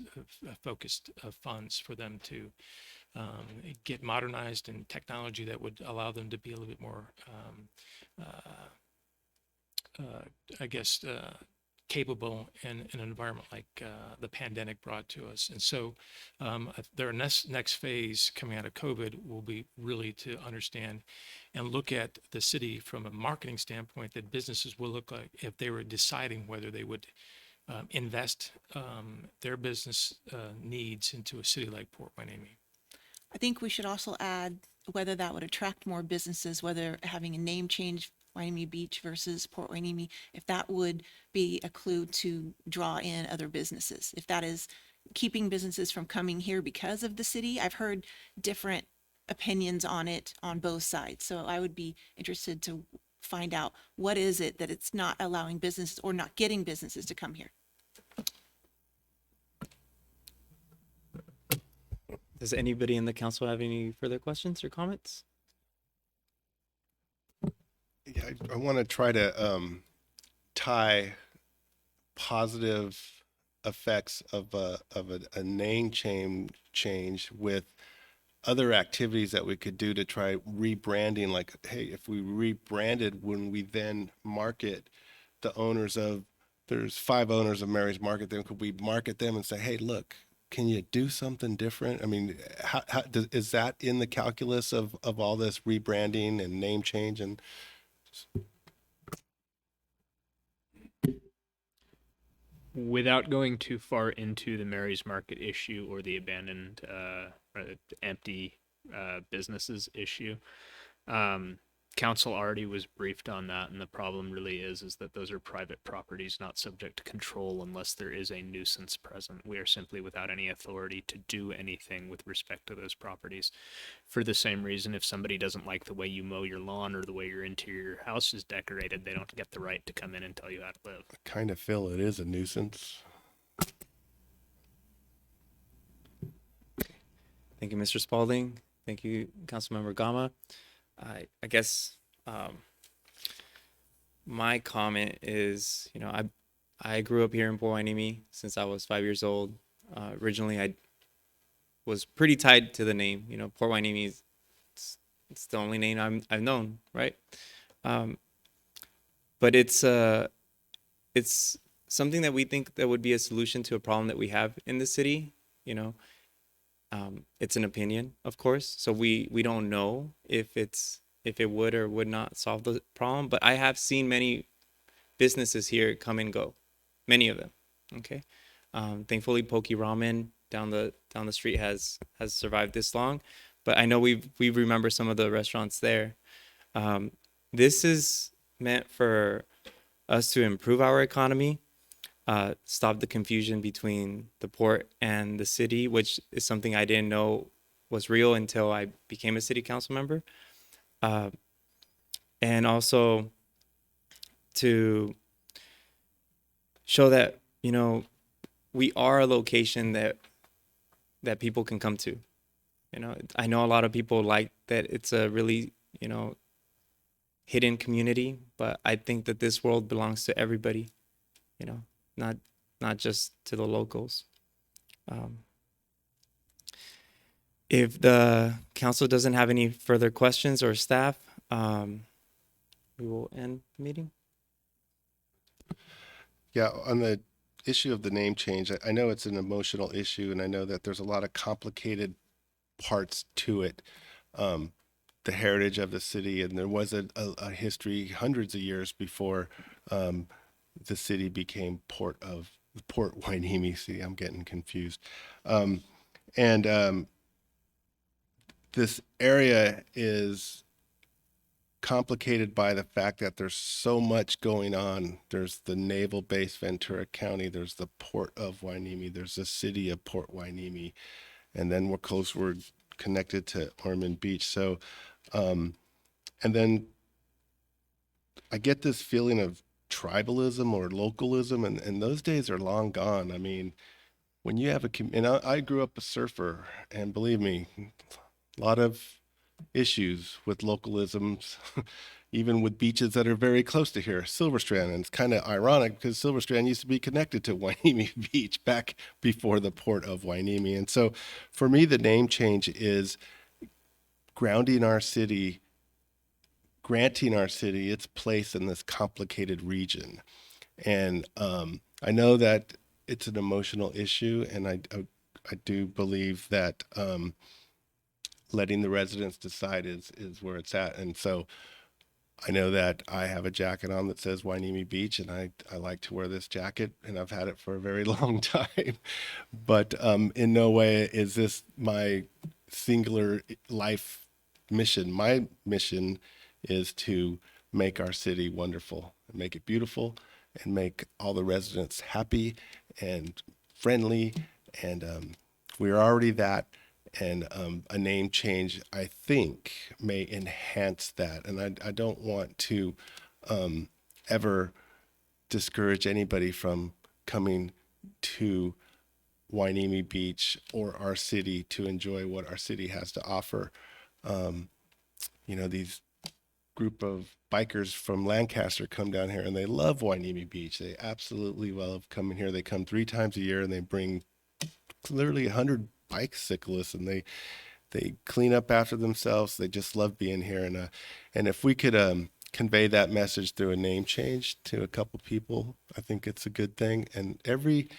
focused funds for them to get modernized in technology that would allow them to be a little bit more, capable in an environment like the pandemic brought to us. And so their next phase coming out of COVID will be really to understand and look at the city from a marketing standpoint that businesses will look like if they were deciding whether they would invest their business needs into a city like Port Hueneme. I think we should also add whether that would attract more businesses, whether having a name change, Hueneme Beach versus Port Hueneme, if that would be a clue to draw in other businesses. If that is keeping businesses from coming here because of the city, I've heard different opinions on it on both sides. So I would be interested to find out what is it that it's not allowing businesses or not getting businesses to come here. Does anybody in the council have any further questions or comments? Yeah, I want to try to tie positive effects of a name change with other activities that we could do to try rebranding. Like, hey, if we rebranded, when we then market the owners of, there's 5 owners of Mary's Market, then could we market them and say, hey, look, can you do something different? I mean, is that in the calculus of all this rebranding and name change? And Without going too far into the Mary's Market issue or the abandoned, empty businesses issue, council already was briefed on that, and the problem really is that those are private properties not subject to control unless there is a nuisance present. We are simply without any authority to do anything with respect to those properties. For the same reason, if somebody doesn't like the way you mow your lawn or the way your interior house is decorated, they don't get the right to come in and tell you how to live. I kind of feel it is a nuisance. Thank you, Mr. Spalding. Thank you, Councilmember Gama. I guess my comment is, I grew up here in Port Hueneme since I was 5 years old. Originally, I was pretty tied to the name. Port Hueneme is it's the only name I've known, right? But it's something that we think that would be a solution to a problem that we have in the city. It's an opinion, of course, so we don't know if it would or would not solve the problem. But I have seen many businesses here come and go, many of them. Okay, thankfully, Poke Ramen down the street has survived this long, but I know we remember some of the restaurants there. This is meant for us to improve our economy. Stop the confusion between the port and the city, which is something I didn't know was real until I became a city council member. And also to show that, you know, we are a location that people can come to. You know, I know a lot of people like that it's a really, you know, hidden community, but I think that this world belongs to everybody, you know, not just to the locals. If the council doesn't have any further questions or staff, we will end the meeting. Yeah, on the issue of the name change, I know it's an emotional issue, and I know that there's a lot of complicated parts to it. The heritage of the city, and there was a history hundreds of years before the city became Port Hueneme. See, I'm getting confused. This area is complicated by the fact that there's so much going on. There's the naval base, Ventura County. There's the Port of Hueneme. There's the city of Port Hueneme. And then we're connected to Ormond Beach. So, and then I get this feeling of tribalism or localism, and those days are long gone. I mean, when you have and I grew up a surfer, and believe me, a lot of issues with localisms, even with beaches that are very close to here, Silver Strand. And it's kind of ironic because Silver Strand used to be connected to Hueneme Beach back before the Port of Hueneme. And so for me, the name change is grounding our city, granting our city its place in this complicated region. And I know that it's an emotional issue, and I do believe that letting the residents decide is where it's at. And so I know that I have a jacket on that says Hueneme Beach, and I like to wear this jacket, and I've had it for a very long time. But in no way is this my singular life mission. My mission is to make our city wonderful, and make it beautiful, and make all the residents happy and friendly. And we're already that. And a name change, I think, may enhance that. And I don't want to ever discourage anybody from coming to Hueneme Beach or our city to enjoy what our city has to offer. You know, these group of bikers from Lancaster come down here, and they love Hueneme Beach. They absolutely love coming here. They come 3 times a year, and they bring literally 100 bicyclists, and they clean up after themselves. They just love being here. And if we could convey that message through a name change to a couple people, I think it's a good thing. And every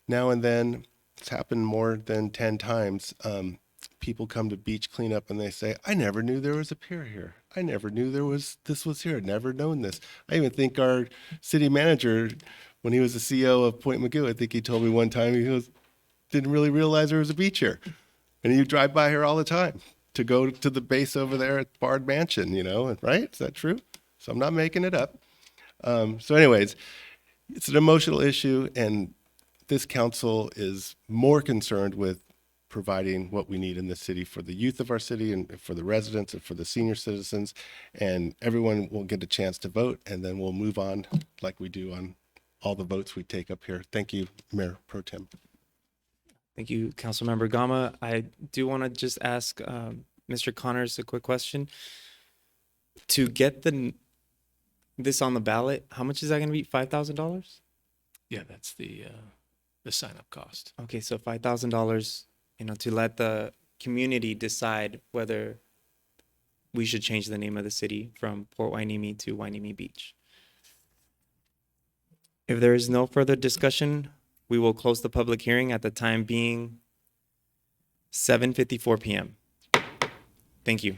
now and then, it's happened more than 10 times, people come to beach cleanup and they say, I never knew there was a pier here. I never knew this was here. I'd never known this. I even think our city manager, when he was the CEO of Point Mugu, I think he told me one time, he goes, didn't really realize there was a beach here. And you drive by here all the time to go to the base over there at Bard Mansion, you know, right? Is that true? So I'm not making it up. So anyways, it's an emotional issue, and this council is more concerned with providing what we need in the city for the youth of our city and for the residents and for the senior citizens. And everyone will get a chance to vote, and then we'll move on like we do on all the votes we take up here. Thank you, Mayor Pro Tem. Thank you, Councilmember Gama. I do want to just ask Mr. Connors a quick question. To get this on the ballot, how much is that going to be? $5,000? Yeah, that's the sign-up cost. Okay, so $5,000, you know, to let the community decide whether we should change the name of the city from Port Hueneme to Hueneme Beach. If there is no further discussion, we will close the public hearing at the time being 7:54 p.m. Thank you.